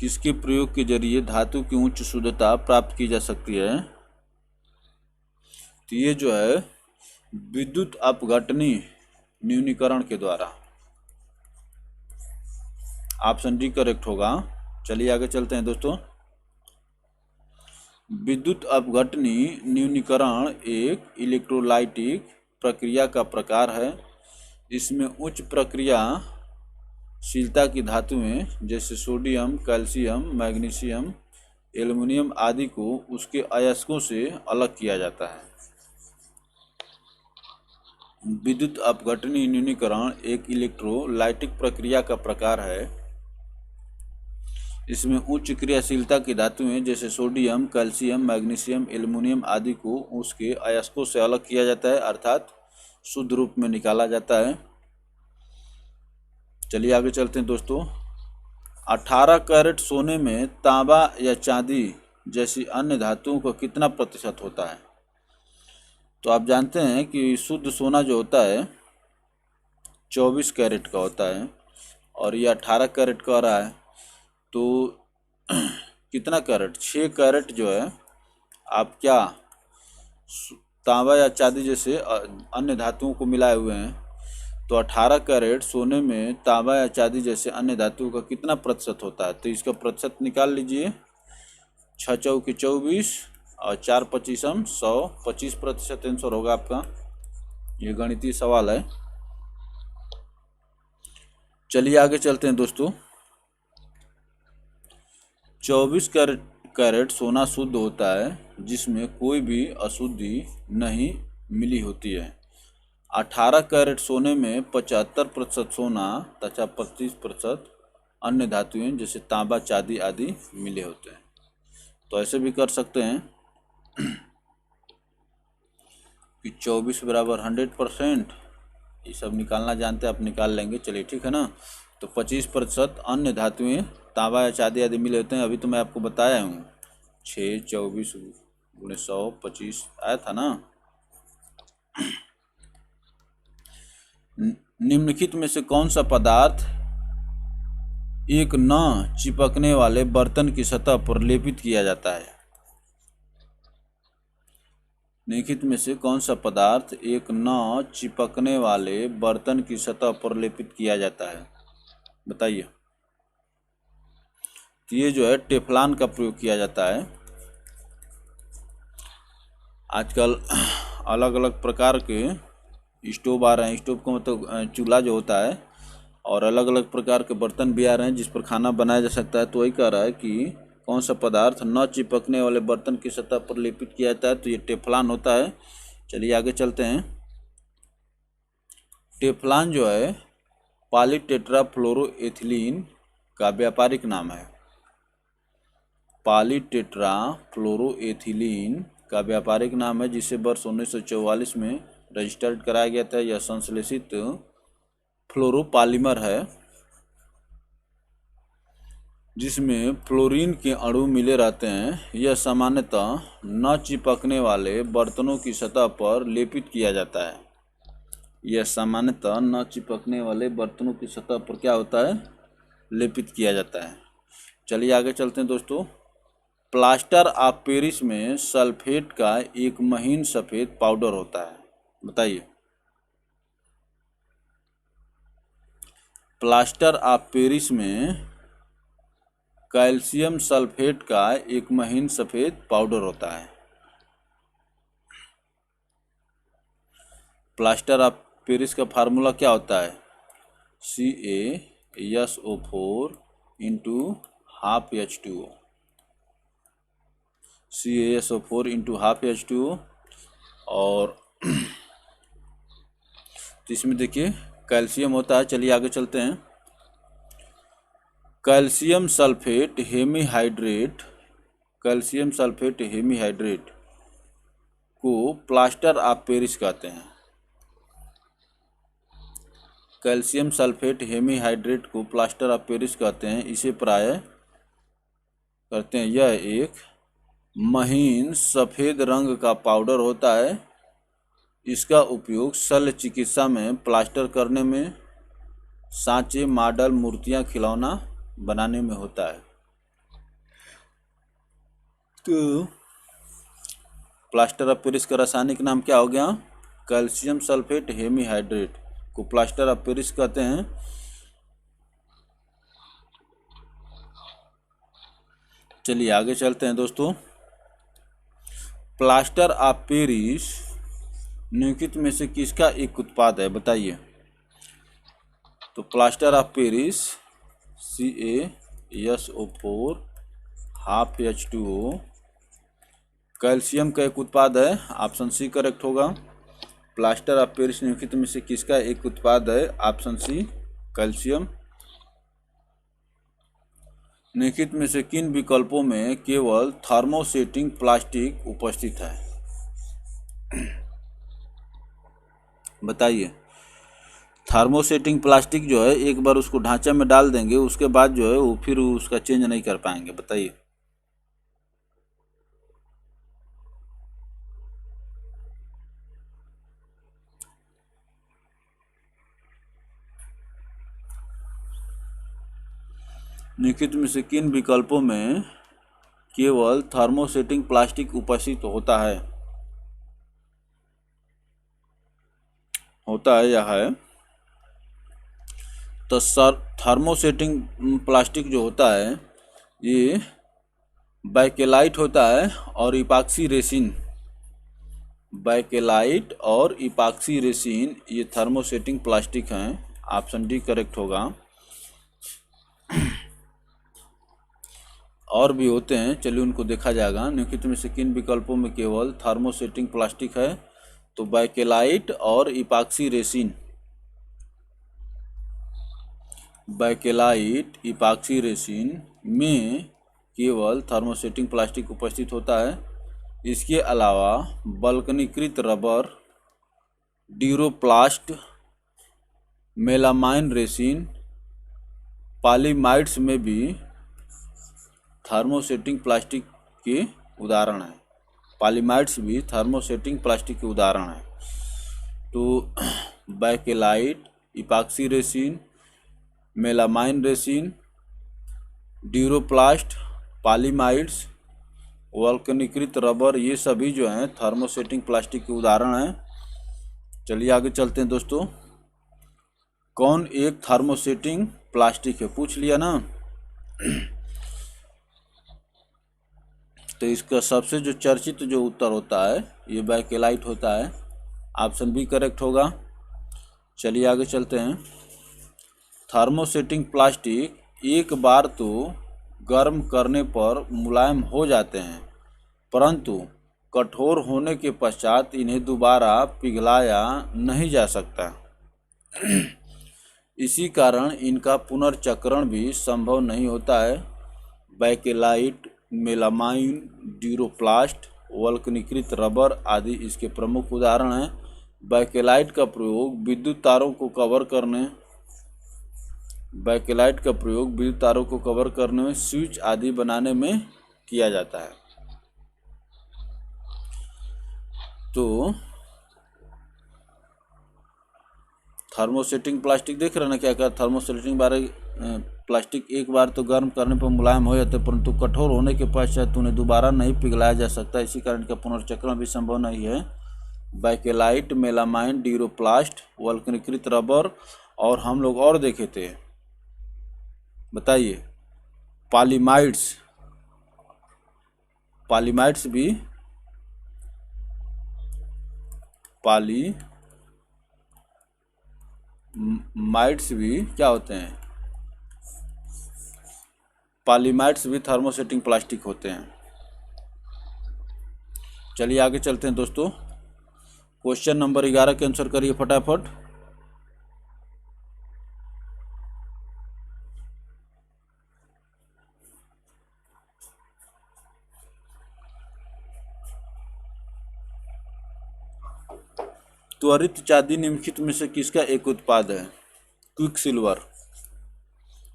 किसके प्रयोग के जरिए धातु की उच्च शुद्धता प्राप्त की जा सकती है? तो ये जो है विद्युत अपघटनी न्यूनीकरण के द्वारा। ऑप्शन डी करेक्ट होगा। चलिए आगे चलते हैं दोस्तों। विद्युत अपघटनी न्यूनीकरण एक इलेक्ट्रोलाइटिक प्रक्रिया का प्रकार है। इसमें उच्च प्रक्रियाशीलता की धातुएं जैसे सोडियम, कैल्शियम, मैग्नीशियम, एल्युमिनियम आदि को उसके अयस्कों से अलग किया जाता है। विद्युत अपघटनी न्यूनीकरण एक इलेक्ट्रोलाइटिक प्रक्रिया का प्रकार है। इसमें उच्च क्रियाशीलता की धातुएं जैसे सोडियम, कैल्शियम, मैग्नीशियम, एल्युमिनियम आदि को उसके अयस्कों से अलग किया जाता है, अर्थात शुद्ध रूप में निकाला जाता है। चलिए आगे चलते हैं दोस्तों। 18 कैरेट सोने में तांबा या चांदी जैसी अन्य धातुओं का कितना प्रतिशत होता है? तो आप जानते हैं कि शुद्ध सोना जो होता है 24 कैरेट का होता है, और ये 18 कैरेट का आ रहा है। तो कितना कैरेट? 6 कैरेट जो है आप क्या तांबा या चांदी जैसे अन्य धातुओं को मिलाए हुए हैं। तो 18 कैरेट सोने में तांबा या चांदी जैसे अन्य धातुओं का कितना प्रतिशत होता है? तो इसका प्रतिशत निकाल लीजिए। 6 चौके 24 और 4 पच्चीसम 100, 25% आंसर होगा आपका। ये गणितीय सवाल है। चलिए आगे चलते हैं दोस्तों। 24 कैरेट सोना शुद्ध होता है जिसमें कोई भी अशुद्धि नहीं मिली होती है। 18 कैरेट सोने में 75% सोना तथा 25% अन्य धातुएं जैसे तांबा, चांदी आदि मिले होते हैं। तो ऐसे भी कर सकते हैं कि 24 बराबर 100%, ये सब निकालना जानते हैं आप, निकाल लेंगे। चलिए ठीक है ना। तो 25% अन्य धातुएं तांबा या चांदी आदि मिले होते हैं। अभी तो मैं आपको बताया हूँ 6 24 गुणे 100 25 आया था ना। निम्नलिखित में से कौन सा पदार्थ एक न चिपकने वाले बर्तन की सतह पर लेपित किया जाता है? निम्नलिखित में से कौन सा पदार्थ एक न चिपकने वाले बर्तन की सतह पर लेपित किया जाता है, बताइए। तो ये जो है टेफ्लॉन का प्रयोग किया जाता है। आजकल अलग अलग प्रकार के स्टोव आ रहे हैं। स्टोव का मतलब चूल्हा जो होता है, और अलग अलग प्रकार के बर्तन भी आ रहे हैं जिस पर खाना बनाया जा सकता है। तो वही कह रहा है कि कौन सा पदार्थ न चिपकने वाले बर्तन की सतह पर लेपित किया जाता है, तो ये टेफ्लॉन होता है। चलिए आगे चलते हैं। टेफ्लॉन जो है पॉलीटेट्राफ्लोरोएथिलीन का व्यापारिक नाम है। पॉलीटेट्राफ्लोरोएथिलीन का व्यापारिक नाम है, जिसे वर्ष 1944 में रजिस्टर्ड कराया गया था। यह संश्लेषित फ्लोरोपॉलीमर है जिसमें फ्लोरीन के अणु मिले रहते हैं। यह सामान्यतः न चिपकने वाले बर्तनों की सतह पर लेपित किया जाता है। यह सामान्यतः न चिपकने वाले बर्तनों की सतह पर क्या होता है, लेपित किया जाता है। चलिए आगे चलते हैं दोस्तों। प्लास्टर ऑफ पेरिस में सल्फेट का एक महीन सफ़ेद पाउडर होता है। बताइए। प्लास्टर ऑफ पेरिस में कैल्शियम सल्फेट का एक महीन सफ़ेद पाउडर होता है। प्लास्टर ऑफ पेरिस का फार्मूला क्या होता है? CaSO4 into half H2O। CaSO4 into half H2O। और तो इसमें देखिए कैल्शियम होता है। चलिए आगे चलते हैं। Calcium sulphate hemihydrate, calcium sulphate hemihydrate को प्लास्टर ऑफ पेरिस कहते हैं। कैल्शियम सल्फेट हेमीहाइड्रेट को प्लास्टर ऑफ पेरिस कहते हैं। इसे प्राय करते हैं। यह एक महीन सफ़ेद रंग का पाउडर होता है। इसका उपयोग शल्य चिकित्सा में, प्लास्टर करने में, सांचे, मॉडल, मूर्तियां, खिलौना बनाने में होता है। तो प्लास्टर ऑफ पेरिस का रासायनिक नाम क्या हो गया? कैल्शियम सल्फेट हेमीहाइड्रेट को प्लास्टर ऑफ पेरिस कहते हैं। चलिए आगे चलते हैं दोस्तों। प्लास्टर ऑफ पेरिस निम्नलिखित में से किसका एक उत्पाद है? बताइए। तो plaster of Paris CaSO4 half H2O calcium का एक उत्पाद है। ऑप्शन सी करेक्ट होगा। प्लास्टर ऑफ पेरिस निम्नलिखित में से किसका एक उत्पाद है? Option C calcium. निम्नलिखित में से किन विकल्पों में केवल थर्मोसेटिंग प्लास्टिक उपस्थित है? बताइए। थर्मोसेटिंग प्लास्टिक जो है, एक बार उसको ढांचा में डाल देंगे, उसके बाद जो है वो फिर उसका चेंज नहीं कर पाएंगे। बताइए। निम्नलिखित में से किन विकल्पों में केवल थर्मोसेटिंग प्लास्टिक उपस्थित होता है? यह है। तो सर थर्मोसेटिंग प्लास्टिक जो होता है ये बैकेलाइट होता है और इपॉक्सी रेसिन। बैकेलाइट और इपॉक्सी रेसिन ये थर्मोसेटिंग प्लास्टिक हैं। ऑप्शन डी करेक्ट होगा। और भी होते हैं, चलिए उनको देखा जाएगा। निम्नलिखित में से किन विकल्पों में केवल थर्मोसेटिंग प्लास्टिक है? तो बैकेलाइट और epoxy resin. Bakelite, epoxy resin में केवल थर्मोसेटिंग प्लास्टिक उपस्थित होता है। इसके अलावा वल्कनीकृत rubber, duroplast, melamine resin, polyamides में भी थर्मोसेटिंग प्लास्टिक के उदाहरण हैं। पॉलीमाइड्स भी थर्मोसेटिंग प्लास्टिक के उदाहरण हैं। तो bakelite, epoxy resin, melamine resin, duroplast, polyamides, वल्कनीकृत रबर, ये सभी जो हैं थर्मोसेटिंग प्लास्टिक के उदाहरण हैं। चलिए आगे चलते हैं दोस्तों। कौन एक थर्मोसेटिंग प्लास्टिक है? पूछ लिया ना। तो इसका सबसे जो चर्चित जो उत्तर होता है ये बैकेलाइट होता है। ऑप्शन बी करेक्ट होगा। चलिए आगे चलते हैं। थर्मोसेटिंग प्लास्टिक एक बार तो गर्म करने पर मुलायम हो जाते हैं, परंतु कठोर होने के पश्चात इन्हें दोबारा पिघलाया नहीं जा सकता। इसी कारण इनका पुनर्चक्रण भी संभव नहीं होता है। बैकेलाइट, मेलामाइन, ड्यूरोप्लास्ट, वल्कनीकृत रबर आदि इसके प्रमुख उदाहरण हैं। बैकेलाइट का प्रयोग विद्युत तारों को कवर करने में, स्विच आदि बनाने में किया जाता है। तो थर्मोसेटिंग प्लास्टिक देख रहे हैं ना क्या क्या थर्मोसेटिंग प्लास्टिक एक बार तो गर्म करने पर मुलायम हो जाते हैं, परंतु कठोर होने के पश्चात उन्हें दोबारा नहीं पिघलाया जा सकता। इसी कारण इनका पुनर्चक्रण भी संभव नहीं है। बैकेलाइट, मेलामाइन, ड्यूरोप्लास्ट, वल्कनीकृत रबर और हम लोग और देखे थे, बताइए पॉलीमाइड्स भी क्या होते हैं? पॉलीमाइड्स भी थर्मोसेटिंग प्लास्टिक होते हैं। चलिए आगे चलते हैं दोस्तों। क्वेश्चन नंबर 11 के आंसर करिए फटाफट। त्वरित चांदी निम्नलिखित में से किसका एक उत्पाद है? क्विकसिल्वर,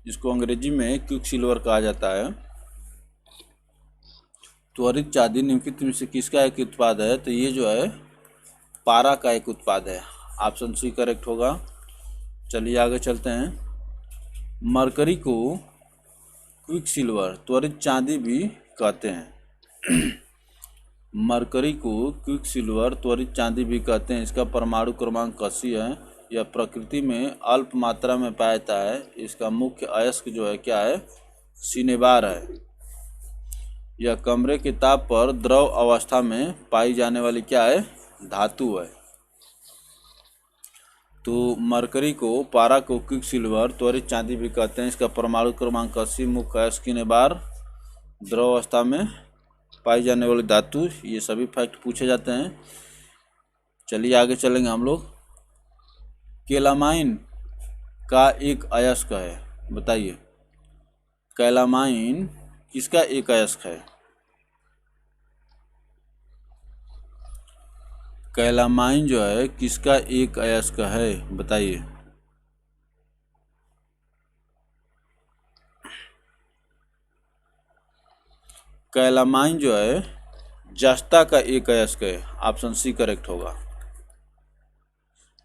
जिसको अंग्रेजी में क्विकसिल्वर कहा जाता है। त्वरित चांदी निम्नलिखित में से किसका एक उत्पाद है? तो ये जो है पारा का एक उत्पाद है। ऑप्शन सी करेक्ट होगा। चलिए आगे चलते हैं। मरकरी को क्विकसिल्वर, त्वरित चांदी भी कहते हैं। मरकरी को क्विकसिल्वर, त्वरित चांदी भी कहते हैं। इसका परमाणु क्रमांक 80 है। यह प्रकृति में अल्प मात्रा में पाया जाता है। इसका मुख्य अयस्क जो है क्या है? सिनेबार है। यह कमरे के ताप पर द्रव अवस्था में पाई जाने वाली क्या है? धातु है। तो मरकरी को, पारा को क्विकसिल्वर, त्वरित चांदी भी कहते हैं। इसका परमाणु क्रमांक 80, मुख्य अयस्क सिनेबार, द्रव अवस्था में पाई जाने वाली धातु, ये सभी फैक्ट पूछे जाते हैं। चलिए आगे चलेंगे हम लोग। कैलामाइन का एक अयस्क है, बताइए कैलामाइन किसका एक अयस्क है? कैलामाइन जो है किसका एक अयस्क है, बताइए। कैलामाइन जो है जस्ता का एक अयस्क है। ऑप्शन सी करेक्ट होगा।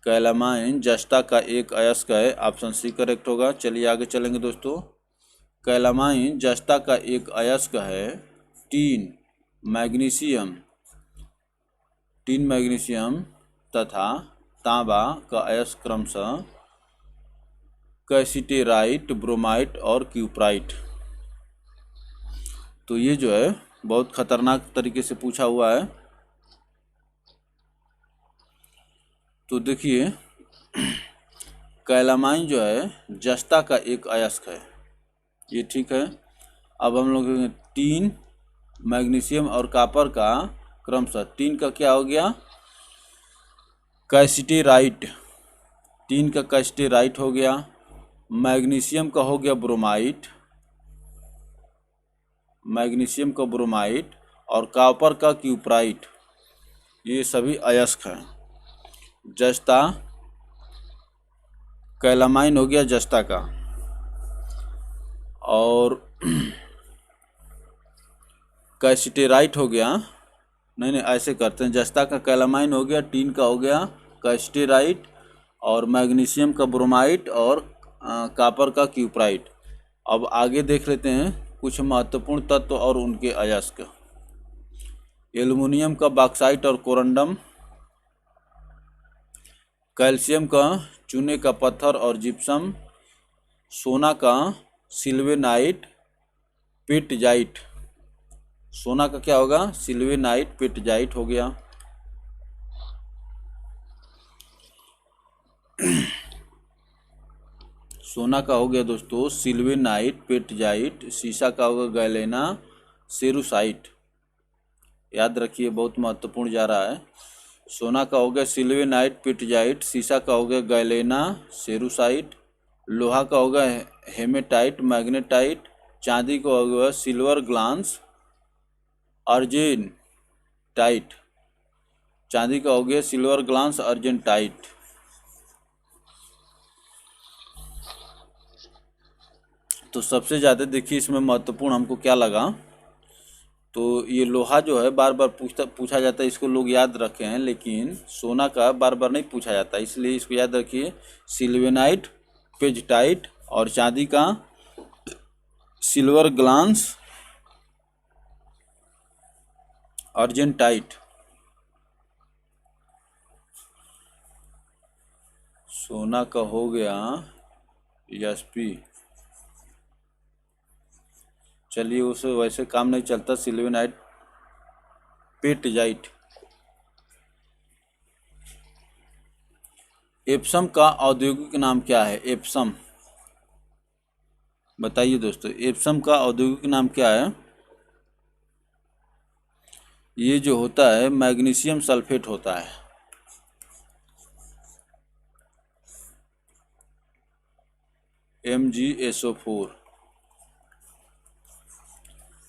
कैलामाइन जस्ता का एक अयस्क है। ऑप्शन सी करेक्ट होगा। चलिए आगे चलेंगे दोस्तों। कैलामाइन जस्ता का एक अयस्क है। टीन, मैग्नीशियम तथा तांबा का अयस्क क्रमशः कैसिटेराइट, ब्रोमाइट और क्यूप्राइट। तो ये जो है बहुत खतरनाक तरीके से पूछा हुआ है। तो देखिए कैलामाइन जो है जस्ता का एक अयस्क है, ये ठीक है। अब हम लोग टीन, मैग्नीशियम और कॉपर का क्रमशः, टीन का क्या हो गया? कैसिटेराइट, टीन का कैसिटेराइट हो गया। मैग्नीशियम का हो गया ब्रोमाइट, और कॉपर का क्यूप्राइट। ये सभी अयस्क हैं। जस्ता, कैलामाइन हो गया जस्ता का, और कैसिटेराइट हो गया, नहीं ऐसे करते हैं, जस्ता का कैलामाइन हो गया, टीन का हो गया कैसिटेराइट, और मैग्नीशियम का ब्रोमाइट, और कॉपर का क्यूप्राइट। अब आगे देख लेते हैं कुछ महत्वपूर्ण तत्व और उनके अयस्क। एल्युमिनियम का बॉक्साइट और कोरंडम, कैल्शियम का चूने का पत्थर और जिप्सम, सोना का सिल्वेनाइट, पेटजाइट, सोना का क्या होगा? सिल्वेनाइट पेटजाइट हो गया। सोना का हो गया दोस्तों सिल्वेनाइट पेटजाइट, शीशा का होगा गैलेना सेरुसाइट। याद रखिए, बहुत महत्वपूर्ण जा रहा है। सोना का हो गया सिल्वेनाइट पेटजाइट, शीशा का हो गया गैलेना सेरुसाइट, लोहा का होगा हेमेटाइट मैग्नेटाइट, चांदी का होगा सिल्वर ग्लांस अर्जेंटाइट, चांदी का हो गया सिल्वर ग्लांस अर्जेंटाइट। तो सबसे ज़्यादा देखिए इसमें महत्वपूर्ण हमको क्या लगा, तो ये लोहा जो है बार बार पूछा जाता है, इसको लोग याद रखे हैं, लेकिन सोना का बार बार नहीं पूछा जाता, इसलिए इसको याद रखिए सिल्वेनाइट पेजटाइट, और चांदी का सिल्वर ग्लांस अर्जेंटाइट। सोना का हो गया एसपी, चलिए उसे वैसे काम नहीं चलता, सिल्वेनाइट पेटजाइट। एप्सम का औद्योगिक नाम क्या है? एप्सम बताइए दोस्तों, एप्सम का औद्योगिक नाम क्या है? ये जो होता है मैग्नीशियम सल्फेट होता है। MgSO4।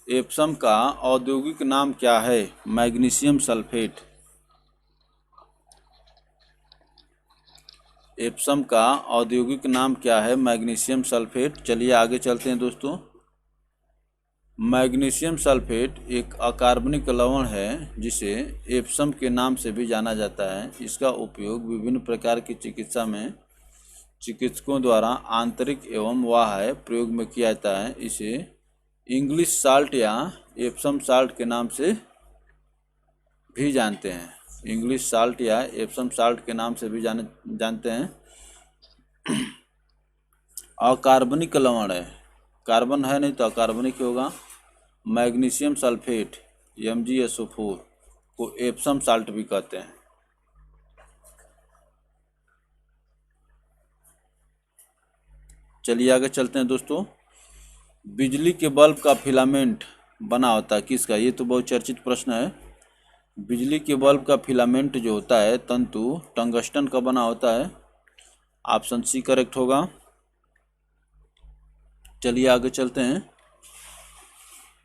एप्सम का औद्योगिक नाम क्या है? Magnesium sulphate. एप्सम का औद्योगिक नाम क्या है? Magnesium sulphate. चलिए आगे चलते हैं दोस्तों। मैग्नीशियम सल्फेट एक अकार्बनिक लवण है जिसे एप्सम के नाम से भी जाना जाता है। इसका उपयोग विभिन्न प्रकार की चिकित्सा में चिकित्सकों द्वारा आंतरिक एवं बाह्य प्रयोग में किया जाता है। इसे इंग्लिश साल्ट या एप्सम साल्ट के नाम से भी जानते हैं। इंग्लिश साल्ट या एप्सम साल्ट के नाम से भी जानते हैं। अकार्बनिक लवण है, कार्बन है नहीं तो अकार्बनिक होगा। मैग्नीशियम सल्फेट MgSO4 को एप्सम साल्ट भी कहते हैं। चलिए आगे चलते हैं दोस्तों। बिजली के बल्ब का फिलामेंट बना होता है किसका? ये तो बहुत चर्चित प्रश्न है। बिजली के बल्ब का फिलामेंट जो होता है तंतु टंगस्टन का बना होता है। ऑप्शन सी करेक्ट होगा। चलिए आगे चलते हैं।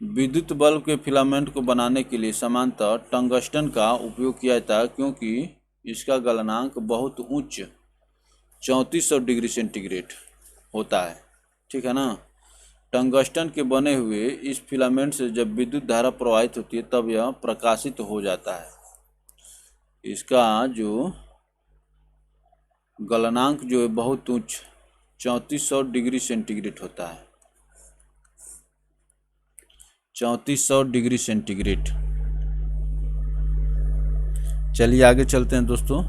विद्युत बल्ब के फिलामेंट को बनाने के लिए सामान्यतः टंगस्टन का उपयोग किया जाता है, क्योंकि इसका गलनांक बहुत उच्च 3400 डिग्री सेंटीग्रेड होता है। ठीक है ना। टंगस्टन के बने हुए इस फिलामेंट से जब विद्युत धारा प्रवाहित होती है तब यह प्रकाशित हो जाता है। इसका जो गलनांक जो है बहुत उच्च 3400 डिग्री सेंटीग्रेड होता है। 3400 डिग्री सेंटीग्रेड। चलिए आगे चलते हैं दोस्तों।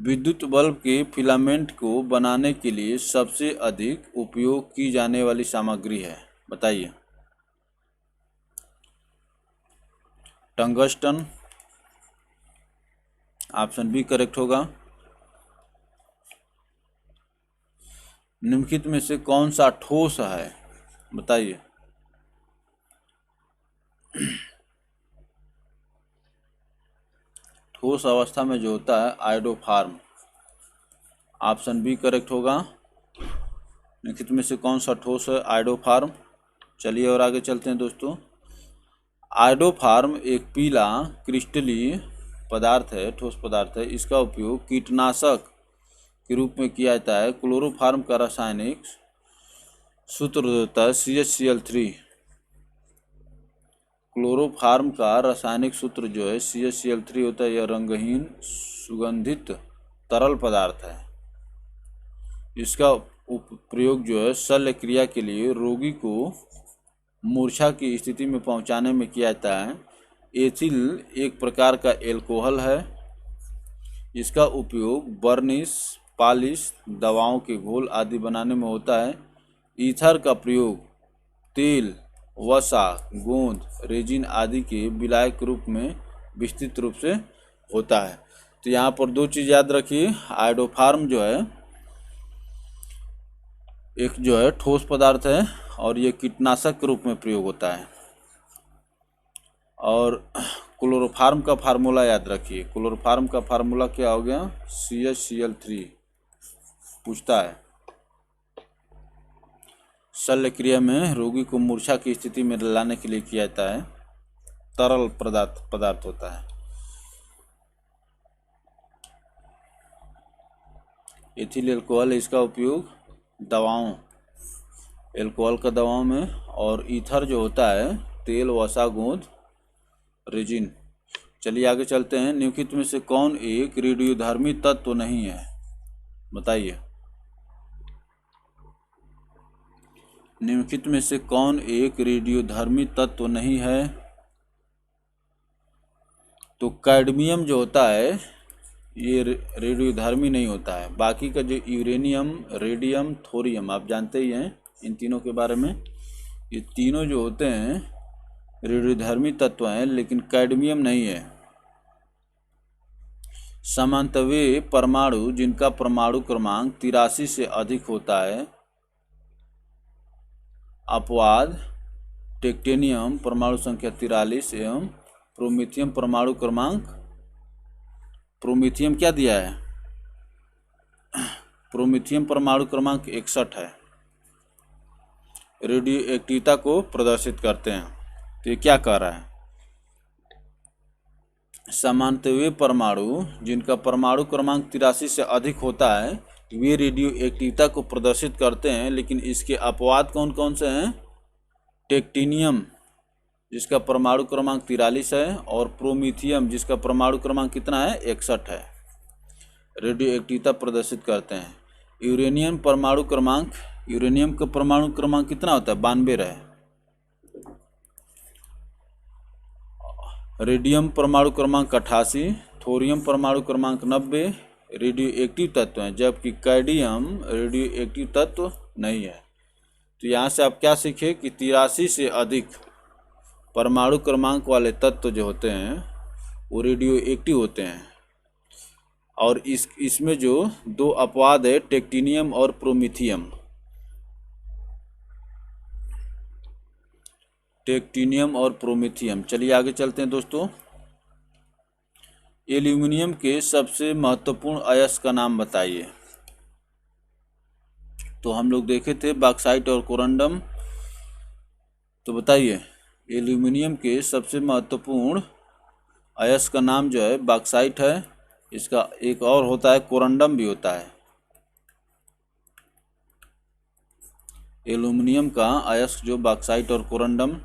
विद्युत बल्ब के फिलामेंट को बनाने के लिए सबसे अधिक उपयोग की जाने वाली सामग्री है, बताइए। टंगस्टन, ऑप्शन बी करेक्ट होगा। निम्नलिखित में से कौन सा ठोस है, बताइए। ठोस अवस्था में जो होता है आयोडोफार्म, ऑप्शन बी करेक्ट होगा। निम्नलिखित में से कौन सा ठोस है? आयोडोफार्म। चलिए और आगे चलते हैं दोस्तों। आयोडोफार्म एक पीला क्रिस्टलीय पदार्थ है, ठोस पदार्थ है। इसका उपयोग कीटनाशक के रूप में किया जाता है। क्लोरोफार्म का रासायनिक सूत्र होता है CHCl3। क्लोरोफार्म का रासायनिक सूत्र जो है CHCl3 होता है। यह रंगहीन सुगंधित तरल पदार्थ है। इसका प्रयोग जो है शल्य क्रिया के लिए रोगी को मूर्छा की स्थिति में पहुंचाने में किया जाता है। एथिल एक प्रकार का एल्कोहल है। इसका उपयोग बर्निश, पॉलिश, दवाओं के घोल आदि बनाने में होता है। ईथर का प्रयोग तेल वसा, गोंद, रेजिन आदि के विलायक रूप में विस्तृत रूप से होता है। तो यहाँ पर दो चीज़ याद रखिए, आयोडोफार्म जो है एक जो है ठोस पदार्थ है और ये कीटनाशक के रूप में प्रयोग होता है। और क्लोरोफार्म का फार्मूला याद रखिए, क्लोरोफार्म का फार्मूला क्या हो गया, CHCl3 पूछता है। शल्य क्रिया में रोगी को मूर्छा की स्थिति में लाने के लिए किया जाता है, तरल पदार्थ होता है। एथिल एल्कोहल, इसका उपयोग दवाओं, एल्कोहल का दवाओं में, और ईथर जो होता है तेल, वसा, गोंद, रेजिन। चलिए आगे चलते हैं। निम्नलिखित में से कौन एक रेडियोधर्मी तत्व नहीं है, बताइए। निम्नलिखित में से कौन एक रेडियोधर्मी तत्व नहीं है? तो कैडमियम जो होता है ये रेडियोधर्मी नहीं होता है। बाकी का जो यूरेनियम, रेडियम, थोरियम, आप जानते ही हैं इन तीनों के बारे में। ये तीनों जो होते हैं रेडियोधर्मी तत्व हैं, लेकिन कैडमियम नहीं है। समांतवे परमाणु जिनका परमाणु क्रमांक 83 से अधिक होता है, अपवाद टेक्टेनियम परमाणु संख्या 43 एवं प्रोमेथियम परमाणु क्रमांक, प्रोमेथियम क्या दिया है, प्रोमेथियम परमाणु क्रमांक 61 है, रेडियो एक्टिविटी को प्रदर्शित करते हैं। तो ये क्या कह रहा है, समांतवे परमाणु जिनका परमाणु क्रमांक 83 से अधिक होता है वे रेडियो एक्टिविटी को प्रदर्शित करते हैं, लेकिन इसके अपवाद कौन कौन से हैं, टेक्टिनियम जिसका परमाणु क्रमांक 43 है और प्रोमीथियम जिसका परमाणु क्रमांक कितना है, 61 है, रेडियो एक्टिविटी प्रदर्शित करते हैं। यूरेनियम परमाणु क्रमांक, यूरेनियम का परमाणु क्रमांक कितना होता है, 92 है। रेडियम परमाणु क्रमांक 88, थोरियम परमाणु क्रमांक 90 रेडियो एक्टिव तत्व हैं, जबकि कैडियम रेडियो एक्टिव तत्व नहीं है। तो यहाँ से आप क्या सीखे कि 83 से अधिक परमाणु क्रमांक वाले तत्व जो होते हैं वो रेडियो एक्टिव होते हैं। और इसमें जो दो अपवाद है टेक्टिनियम और प्रोमीथियम, टेक्टिनियम और प्रोमीथियम। चलिए आगे चलते हैं दोस्तों। एल्यूमिनियम के सबसे महत्वपूर्ण अयस्क का नाम बताइए। तो हम लोग देखे थे बॉक्साइट और कोरंडम। तो बताइए एल्यूमिनियम के सबसे महत्वपूर्ण अयस्क का नाम जो है बॉक्साइट है, इसका एक और होता है कोरंडम भी होता है। एल्यूमिनियम का अयस्क जो बॉक्साइट और कोरंडम।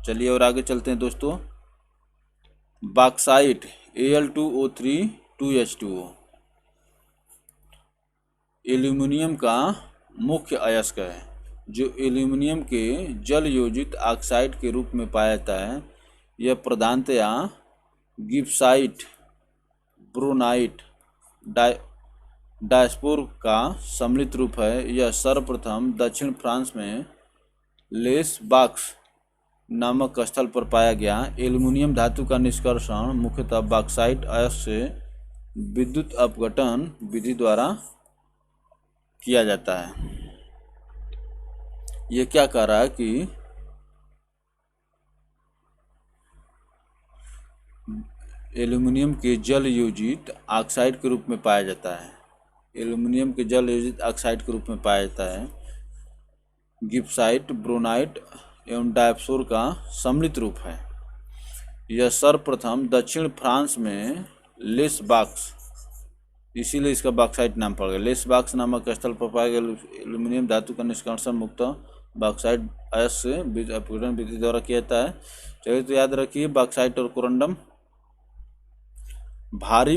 चलिए और आगे चलते हैं दोस्तों। बॉक्साइट Al2O3 2H2O एल्यूमिनियम का मुख्य अयस्क है, जो एल्यूमिनियम के जल योजित ऑक्साइड के रूप में पाया जाता है। यह प्रधानतया गिब्साइट, ब्रोनाइट, डायस्पोर का सम्मिलित रूप है। यह सर्वप्रथम दक्षिण फ्रांस में लेस बॉक्स नामक स्थल पर पाया गया। एल्यूमिनियम धातु का निष्कर्षण मुख्यतः बॉक्साइट अयस्क से विद्युत अपघटन विधि द्वारा किया जाता है। ये क्या कह रहा है कि एल्यूमिनियम के जल योजित ऑक्साइड के रूप में पाया जाता है, एल्यूमिनियम के जल योजित ऑक्साइड के रूप में पाया जाता है। गिब्साइट, ब्रोनाइट एवं डायस्पोर का सम्मिलित रूप है। यह सर्वप्रथम दक्षिण फ्रांस में लेस बॉक्स, इसीलिए इसका बॉक्साइट नाम पड़ गया, लेस बॉक्स नामक स्थल पर पाया गया एल्यूमिनियम धातु का निष्कर्षण मुक्त बॉक्साइट अयस्क से अपघटन विधि द्वारा किया जाता है। चलिए तो याद रखिए बॉक्साइट और कोरंडम। भारी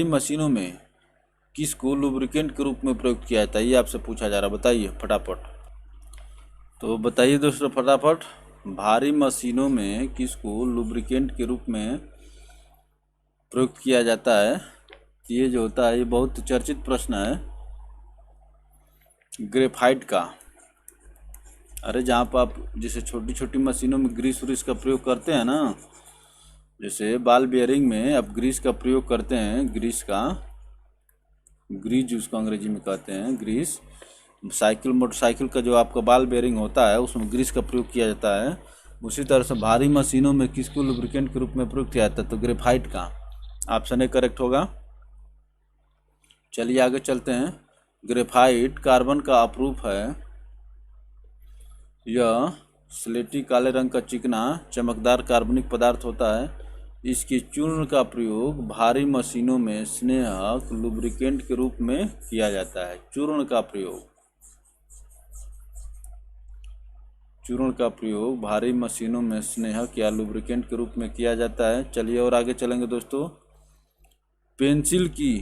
मशीनों में किसको लुब्रिकेंट के रूप में प्रयुक्त किया जाता है, ये आपसे पूछा जा रहा है, बताइए फटाफट। तो बताइए दोस्तों फटाफट, भारी मशीनों में किसको लुब्रिकेंट के रूप में प्रयुक्त किया जाता है। ये जो होता है ये बहुत चर्चित प्रश्न है। ग्रेफाइट का अरे जहाँ पर आप जैसे छोटी छोटी मशीनों में ग्रीस व्रीस का प्रयोग करते हैं ना, जैसे बॉल बेयरिंग में आप ग्रीस का प्रयोग करते हैं, ग्रीस उसको अंग्रेजी में कहते हैं ग्रीस। साइकिल मोटरसाइकिल का जो आपका बॉल बेयरिंग होता है उसमें ग्रीस का प्रयोग किया जाता है। उसी तरह से भारी मशीनों में किसको लुब्रिकेंट के रूप में प्रयोग किया जाता है, तो ग्रेफाइट का। ऑप्शन ए करेक्ट होगा। चलिए आगे चलते हैं। ग्रेफाइट कार्बन का अपरूप है। यह स्लेटी काले रंग का चिकना चमकदार कार्बनिक पदार्थ होता है। इसके चूर्ण का प्रयोग भारी मशीनों में स्नेहक लुब्रिकेंट के रूप में किया जाता है। चूर्ण का प्रयोग भारी मशीनों में स्नेहक या लुब्रिकेंट के रूप में किया जाता है। चलिए और आगे चलेंगे दोस्तों। पेंसिल की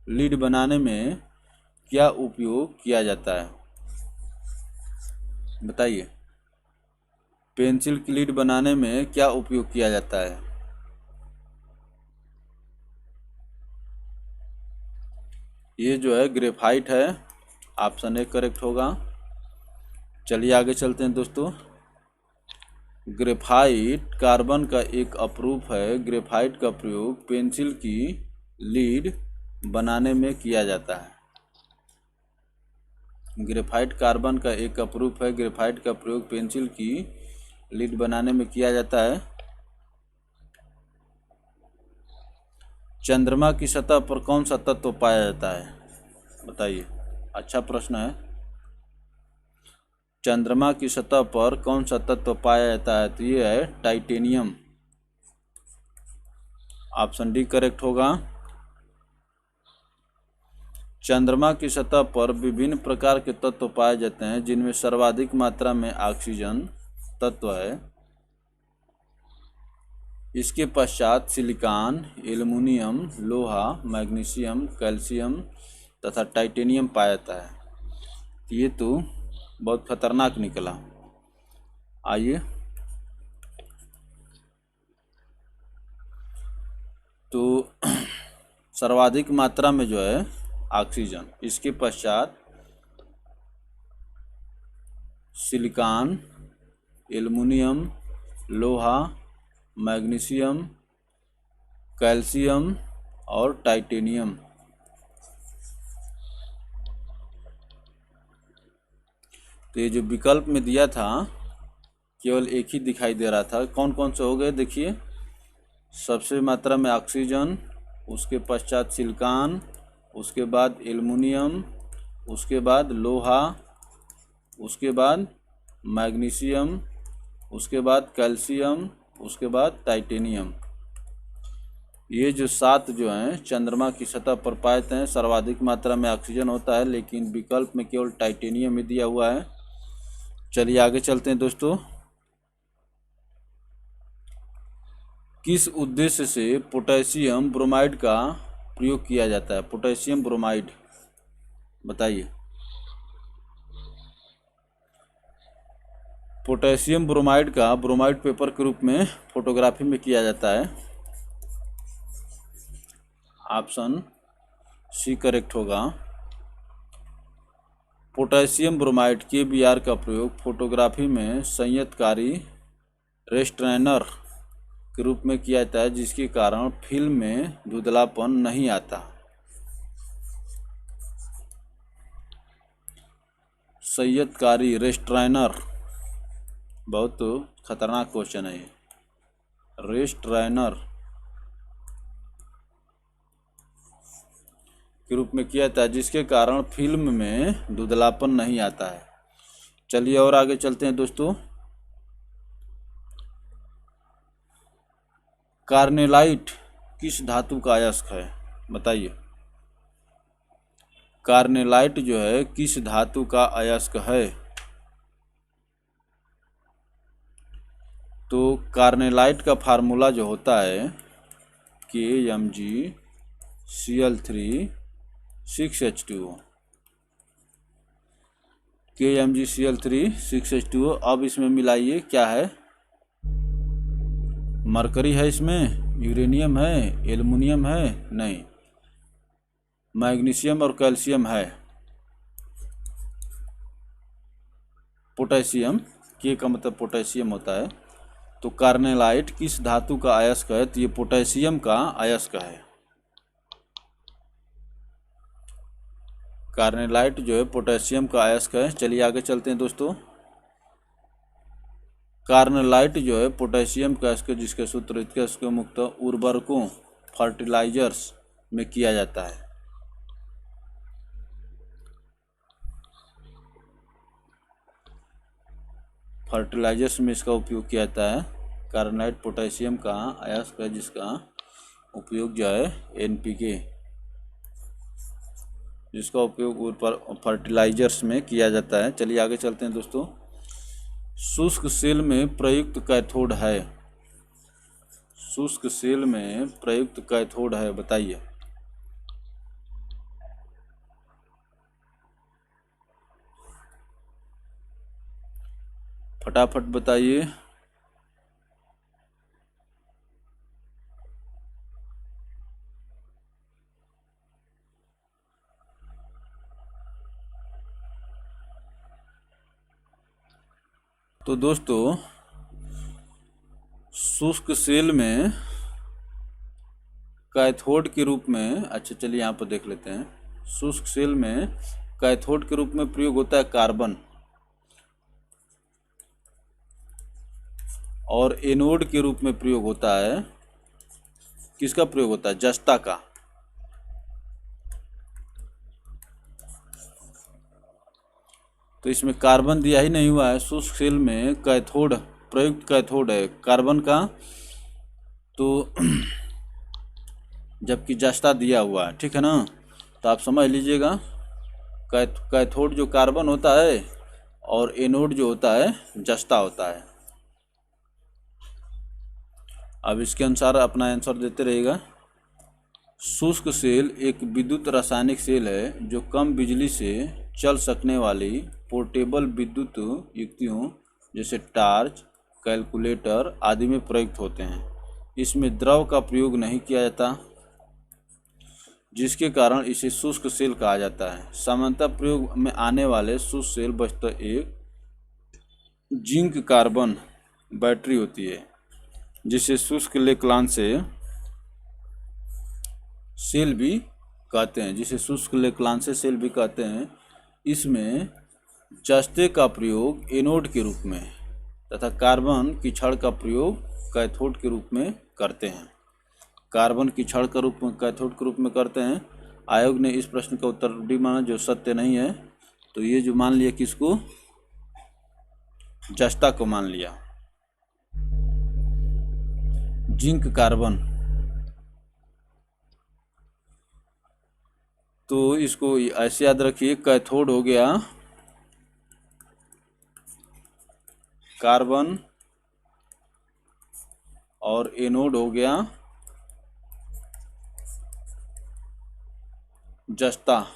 लीड बनाने में क्या उपयोग किया जाता है, बताइए। पेंसिल की लीड बनाने में क्या उपयोग किया जाता है? ये जो है ग्रेफाइट है। ऑप्शन ए करेक्ट होगा। चलिए आगे चलते हैं दोस्तों। ग्रेफाइट कार्बन का एक अपरूप है। ग्रेफाइट का प्रयोग पेंसिल की लीड बनाने में किया जाता है। ग्रेफाइट कार्बन का एक अपरूप है। ग्रेफाइट का प्रयोग पेंसिल की लीड बनाने में किया जाता है। चंद्रमा की सतह पर कौन सा तत्व पाया जाता है, बताइए। अच्छा प्रश्न है। चंद्रमा की सतह पर कौन सा तत्व पाया जाता है, तो ये है टाइटेनियम। ऑप्शन डी करेक्ट होगा। चंद्रमा की सतह पर विभिन्न प्रकार के तत्व पाए जाते हैं, जिनमें सर्वाधिक मात्रा में ऑक्सीजन तत्व है। इसके पश्चात सिलिकॉन, एल्युमिनियम, लोहा, मैग्नीशियम, कैल्शियम तथा टाइटेनियम पाया जाता है। ये तो बहुत खतरनाक निकला। आइए, तो सर्वाधिक मात्रा में जो है ऑक्सीजन, इसके पश्चात सिलिकॉन, एल्युमिनियम, लोहा, मैग्नीशियम, कैल्शियम और टाइटेनियम। तो ये जो विकल्प में दिया था केवल एक ही दिखाई दे रहा था। कौन कौन से हो गए देखिए। सबसे मात्रा में ऑक्सीजन, उसके पश्चात सिलिकॉन, उसके बाद एल्युमिनियम, उसके बाद लोहा, उसके बाद मैग्नीशियम, उसके बाद कैल्शियम, उसके बाद टाइटेनियम। ये जो 7 जो हैं चंद्रमा की सतह पर पाए जाते हैं। सर्वाधिक मात्रा में ऑक्सीजन होता है, लेकिन विकल्प में केवल टाइटेनियम ही दिया हुआ है। चलिए आगे चलते हैं दोस्तों। किस उद्देश्य से पोटेशियम ब्रोमाइड का प्रयोग किया जाता है, पोटेशियम ब्रोमाइड, बताइए। पोटेशियम ब्रोमाइड का ब्रोमाइड पेपर के रूप में फोटोग्राफी में किया जाता है। ऑप्शन सी करेक्ट होगा। पोटेशियम ब्रोमाइड KBr का प्रयोग फोटोग्राफी में संयतकारी रेस्ट्रेनर के रूप में किया जाता है, जिसके कारण फिल्म में धुंधलापन नहीं आता। संयतकारी रेस्ट्रेनर, बहुत खतरनाक क्वेश्चन है ये। रेस्ट्रेनर के रूप में किया जाता है, जिसके कारण फिल्म में धुंधलापन नहीं आता है। चलिए और आगे चलते हैं दोस्तों। कार्नेलाइट किस धातु का अयस्क है, बताइए। कार्नेलाइट जो है किस धातु का अयस्क है, तो कार्नेलाइट का फार्मूला जो होता है KMgCl3 6H2O। KMgCl3 6H2O। अब इसमें मिलाइए, क्या है, मरकरी है, इसमें यूरेनियम है, एल्युमिनियम है, नहीं, मैग्नीशियम और कैल्शियम है। पोटेशियम, के का मतलब पोटेशियम होता है। तो कार्नेलाइट किस धातु का अयस्क है? तो ये पोटेशियम का अयस्क है। कार्नेलाइट जो है पोटेशियम का अयस्क है। चलिए आगे चलते हैं दोस्तों। कार्नेलाइट जो है पोटेशियम का अयस्क, जिसके सूत्र इसके मुक्त उर्वरकों फर्टिलाइजर्स में किया जाता है। फर्टिलाइजर्स में इसका उपयोग किया जाता है। कार्नेलाइट पोटेशियम का अयस्क है, जिसका उपयोग जो है एनपीके, जिसका उपयोग फर्टिलाइजर्स में किया जाता है। चलिए आगे चलते हैं दोस्तों। शुष्क सेल में प्रयुक्त कैथोड है। शुष्क सेल में प्रयुक्त कैथोड है, बताइए। फटाफट बताइए। तो दोस्तों शुष्क सेल में कैथोड के रूप में, अच्छा चलिए यहाँ पर देख लेते हैं। शुष्क सेल में कैथोड के रूप में प्रयोग होता है कार्बन, और एनोड के रूप में प्रयोग होता है, किसका प्रयोग होता है? जस्ता का। तो इसमें कार्बन दिया ही नहीं हुआ है। शुष्क सेल में कैथोड, प्रयुक्त कैथोड है कार्बन का, तो जबकि जस्ता दिया हुआ है, ठीक है ना। तो आप समझ लीजिएगा, कैथोड जो कार्बन होता है और एनोड जो होता है जस्ता होता है। अब इसके अनुसार अपना आंसर देते रहिएगा। शुष्क सेल एक विद्युत रासायनिक सेल है जो कम बिजली से चल सकने वाली पोर्टेबल विद्युत युक्तियों जैसे टार्च, कैलकुलेटर आदि में प्रयुक्त होते हैं। इसमें द्रव का प्रयोग नहीं किया जाता, जिसके कारण इसे शुष्क सेल कहा जाता है। सामान्यतः प्रयोग में आने वाले शुष्क सेल वस्तुतः एक जिंक कार्बन बैटरी होती है, जिसे शुष्क लेक्लान से सेल भी कहते हैं, जिसे शुष्क लेक्लांसे सेल भी कहते हैं। इसमें जस्ते का प्रयोग एनोड के रूप में तथा कार्बन की छड़ का प्रयोग कैथोड के रूप में करते हैं। कार्बन की छड़ का रूप में कैथोड के रूप में करते हैं। आयोग ने इस प्रश्न का उत्तर डी माना, जो सत्य नहीं है। तो ये जो मान लिया, किसको? जस्ता को मान लिया। जिंक कार्बन, तो इसको ऐसे याद रखिए, कैथोड हो गया कार्बन और एनोड हो गया जस्ता।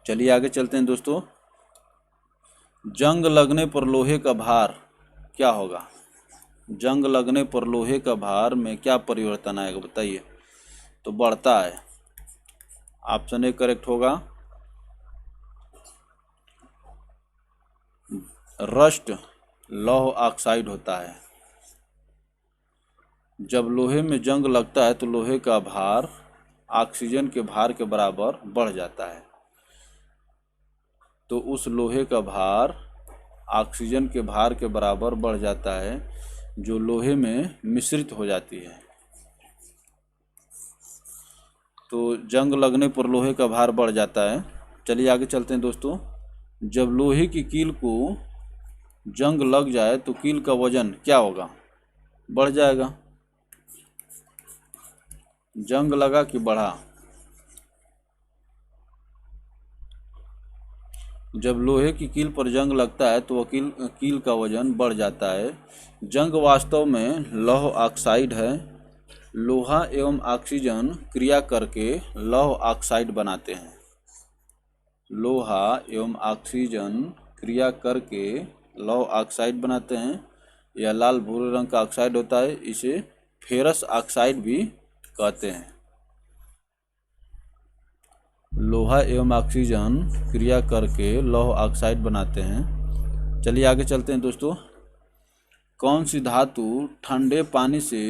चलिए आगे चलते हैं दोस्तों। जंग लगने पर लोहे का भार क्या होगा? जंग लगने पर लोहे का भार में क्या परिवर्तन आएगा, बताइए। तो बढ़ता है। ऑप्शन ए करेक्ट होगा। रस्ट लौह ऑक्साइड होता है। जब लोहे में जंग लगता है तो लोहे का भार ऑक्सीजन के भार के बराबर बढ़ जाता है। तो उस लोहे का भार ऑक्सीजन के भार के बराबर बढ़ जाता है, जो लोहे में मिश्रित हो जाती है। तो जंग लगने पर लोहे का भार बढ़ जाता है। चलिए आगे चलते हैं दोस्तों। जब लोहे की कील को जंग लग जाए तो कील का वजन क्या होगा? बढ़ जाएगा। जंग लगा कि बढ़ा? जब लोहे की कील पर जंग लगता है तो वह कील का वजन बढ़ जाता है। जंग वास्तव में लौह ऑक्साइड है। लोहा एवं ऑक्सीजन क्रिया करके लौह ऑक्साइड बनाते हैं। लोहा एवं ऑक्सीजन क्रिया करके लौह ऑक्साइड बनाते हैं। यह लाल भूरे रंग का ऑक्साइड होता है। इसे फेरस ऑक्साइड भी कहते हैं। लोहा एवं ऑक्सीजन क्रिया करके लौह ऑक्साइड बनाते हैं। चलिए आगे चलते हैं दोस्तों। कौन सी धातु ठंडे पानी से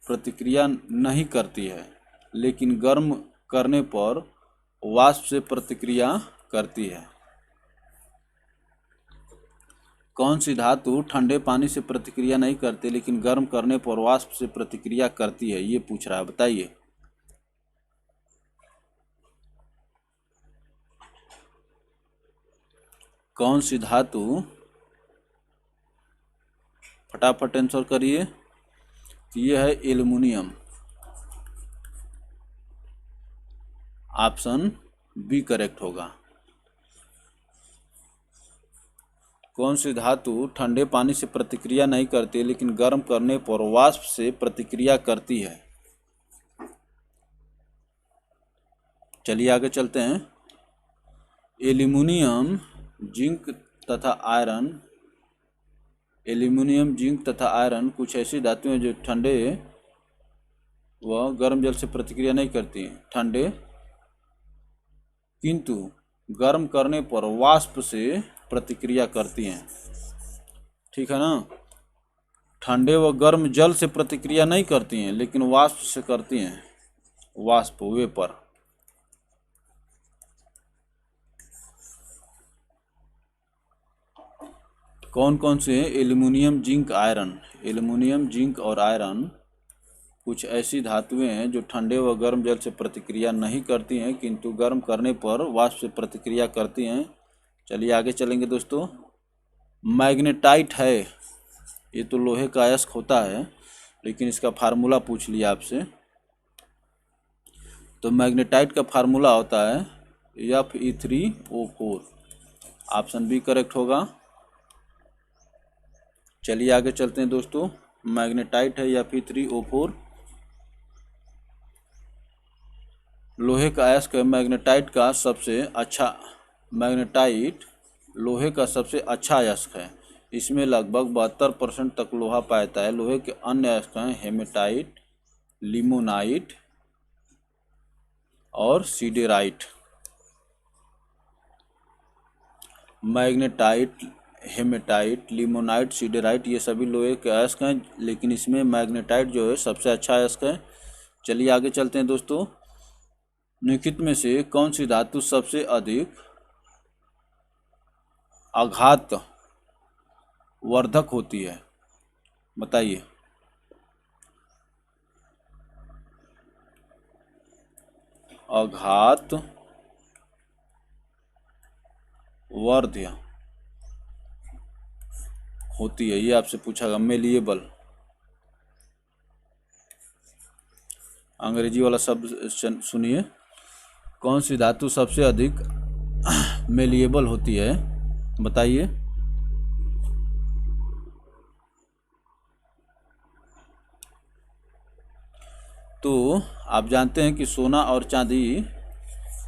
प्रतिक्रिया नहीं करती है लेकिन गर्म करने पर वाष्प से प्रतिक्रिया करती है? कौन सी धातु ठंडे पानी से प्रतिक्रिया नहीं करती लेकिन गर्म करने पर वाष्प से प्रतिक्रिया करती है, ये पूछ रहा है, बताइए। कौन सी धातु, फटाफट आंसर करिए। ये है एल्युमिनियम, ऑप्शन बी करेक्ट होगा। कौन सी धातु ठंडे पानी से प्रतिक्रिया नहीं करती लेकिन गर्म करने पर वाष्प से प्रतिक्रिया करती है? चलिए आगे चलते हैं। एल्युमिनियम, जिंक तथा आयरन। एल्युमिनियम, जिंक तथा आयरन कुछ ऐसी धातुएं जो ठंडे व गर्म जल से प्रतिक्रिया नहीं करती हैं, ठंडे किंतु गर्म करने पर वाष्प से प्रतिक्रिया करती हैं। ठीक है ना? ठंडे व गर्म जल से प्रतिक्रिया नहीं करती हैं लेकिन वाष्प से करती हैं, वाष्प, वेपर। कौन कौन से? Aluminium, zinc, iron. Aluminium, zinc और आयरन कुछ ऐसी धातुएं हैं जो ठंडे व गर्म जल से प्रतिक्रिया नहीं करती हैं किंतु गर्म करने पर वाष्प से प्रतिक्रिया करती हैं। चलिए आगे चलेंगे दोस्तों। मैग्नेटाइट है, ये तो लोहे का अयस्क होता है लेकिन इसका फार्मूला पूछ लिया आपसे। तो मैग्नेटाइट का फार्मूला होता है Fe3O4, ऑप्शन बी करेक्ट होगा। चलिए आगे चलते हैं दोस्तों। मैग्नेटाइट है Fe3O4, लोहे का अयस्क है। मैग्नेटाइट का सबसे अच्छा, मैग्नेटाइट लोहे का सबसे अच्छा अयस्क है। इसमें लगभग 72% तक लोहा पाता है। लोहे के अन्य अयस्क हैं हेमेटाइट, लिमोनाइट और siderite. Magnetite, hematite, limonite, siderite ये सभी लोहे के अयस्क हैं लेकिन इसमें मैग्नेटाइट जो है सबसे अच्छा अयस्क है। चलिए आगे चलते हैं दोस्तों। निम्नलिखित में से कौन सी धातु सबसे अधिक आघात वर्धक होती है, बताइए। आघात वर्ध्य होती है, ये आपसे पूछा गया। मेलिएबल, अंग्रेजी वाला शब्द सुनिए। कौन सी धातु सबसे अधिक मेलिएबल होती है, बताइए। तो आप जानते हैं कि सोना और चांदी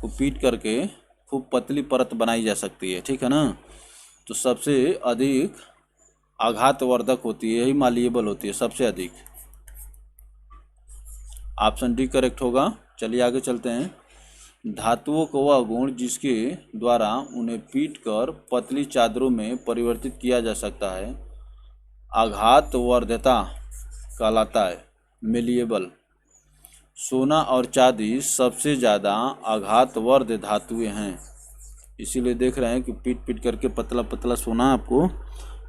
को पीट करके खूब पतली परत बनाई जा सकती है, ठीक है ना? तो सबसे अधिक आघातवर्धक होती है, यही मालिएबल होती है सबसे अधिक। ऑप्शन डी करेक्ट होगा। चलिए आगे चलते हैं। धातुओं का वह गुण जिसके द्वारा उन्हें पीटकर पतली चादरों में परिवर्तित किया जा सकता है आघातवर्ध्यता कहलाता है, मेलिएबल। सोना और चांदी सबसे ज़्यादा आघातवर्ध धातुएं हैं, इसीलिए देख रहे हैं कि पीट पीट करके पतला पतला सोना आपको,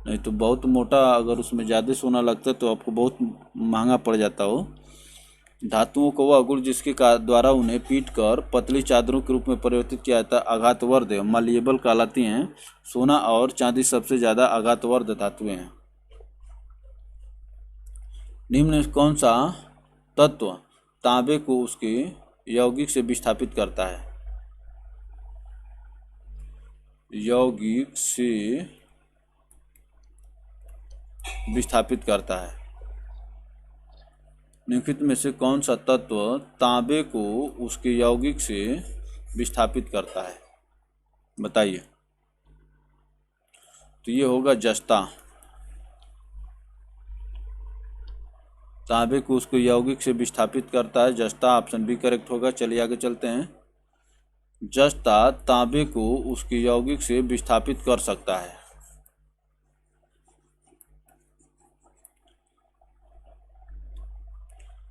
नहीं तो बहुत मोटा अगर उसमें ज़्यादा सोना लगता है तो आपको बहुत महंगा पड़ जाता हो। धातुओं को वह गुण जिसके द्वारा उन्हें पीट कर पतली चादरों के रूप में परिवर्तित किया जाता है आघातवर्ध मालिएबल कहलाती हैं। सोना और चांदी सबसे ज़्यादा आघातवर्ध धातुएं हैं। निम्न में कौन सा तत्व तांबे को उसके यौगिक से विस्थापित करता है? यौगिक से विस्थापित करता है। निम्नलिखित में से कौन सा तत्व तांबे को उसके यौगिक से विस्थापित करता है, बताइए। तो ये होगा जस्ता। तांबे को उसके यौगिक से विस्थापित करता है जस्ता, ऑप्शन बी करेक्ट होगा। चलिए आगे चलते हैं। जस्ता तांबे को उसके यौगिक से विस्थापित कर सकता है।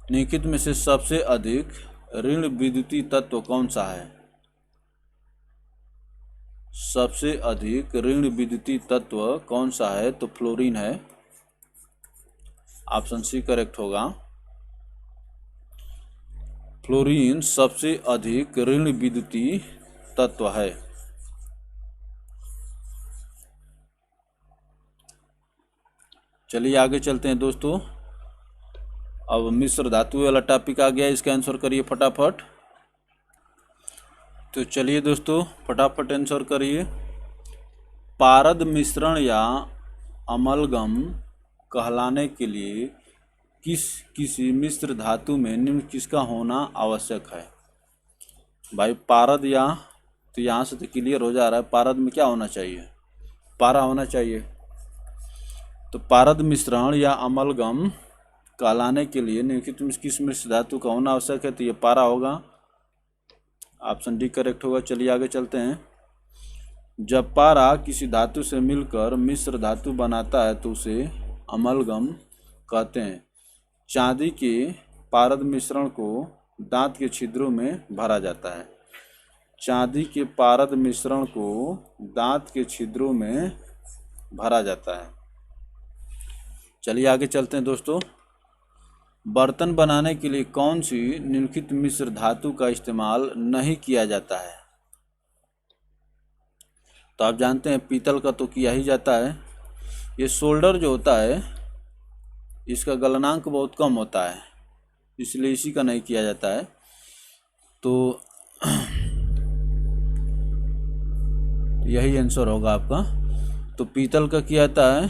निम्नलिखित में से सबसे अधिक ऋण विद्युतीय तत्व कौन सा है? सबसे अधिक ऋण विद्युतीय तत्व कौन सा है? तो फ्लोरीन है। ऑप्शन सी करेक्ट होगा। फ्लोरीन सबसे अधिक ऋण विद्युतीय तत्व है। चलिए आगे चलते हैं दोस्तों। अब मिश्र धातु वाला टॉपिक आ गया, इसका आंसर करिए फटाफट। तो चलिए दोस्तों फटाफट आंसर करिए। पारद मिश्रण या अमलगम कहलाने के लिए किसी मिश्र धातु में निम्न किसका होना आवश्यक है? भाई पारद या तो यहाँ से तो क्लियर हो जा रहा है, पारद में क्या होना चाहिए? पारा होना चाहिए। तो पारद मिश्रण या अमलगम कहलाने के लिए निम्नलिखित में किस मिश्र धातु का होना आवश्यक है? तो ये पारा होगा। ऑप्शन डी करेक्ट होगा। चलिए आगे चलते हैं। जब पारा किसी धातु से मिलकर मिश्र धातु बनाता है तो उसे अमलगम कहते हैं। चांदी के पारद मिश्रण को दांत के छिद्रों में भरा जाता है। चांदी के पारद मिश्रण को दांत के छिद्रों में भरा जाता है। चलिए आगे चलते हैं दोस्तों। बर्तन बनाने के लिए कौन सी निम्नलिखित मिश्र धातु का इस्तेमाल नहीं किया जाता है? तो आप जानते हैं पीतल का तो किया ही जाता है। ये सोल्डर जो होता है इसका गलनांक बहुत कम होता है, इसलिए इसी का नहीं किया जाता है। तो यही आंसर होगा आपका। तो पीतल का किया जाता है,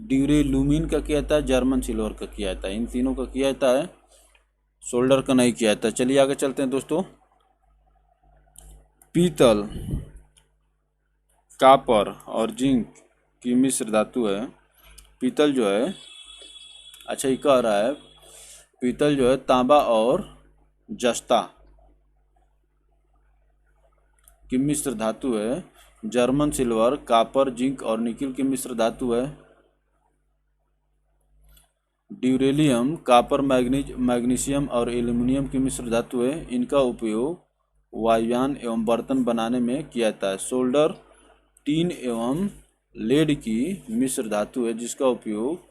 ड्यूरेलुमिन का किया जाता है, जर्मन सिल्वर का किया जाता है। इन तीनों का किया जाता है, सोल्डर का नहीं किया जाता। चलिए आगे चलते हैं दोस्तों। पीतल, कॉपर और जिंक की मिश्र धातु है। पीतल जो है, अच्छा ये कह रहा है पीतल जो है तांबा और जस्ता की मिश्र धातु है। जर्मन सिल्वर, कॉपर, जिंक और निकिल की मिश्र धातु है। ड्यूरेलियम, कॉपर, मैग्नीशियम और एल्युमिनियम की मिश्र धातु है। इनका उपयोग वायुयान एवं बर्तन बनाने में किया जाता है। सोल्डर, टीन एवं लेड की मिश्र धातु है जिसका उपयोग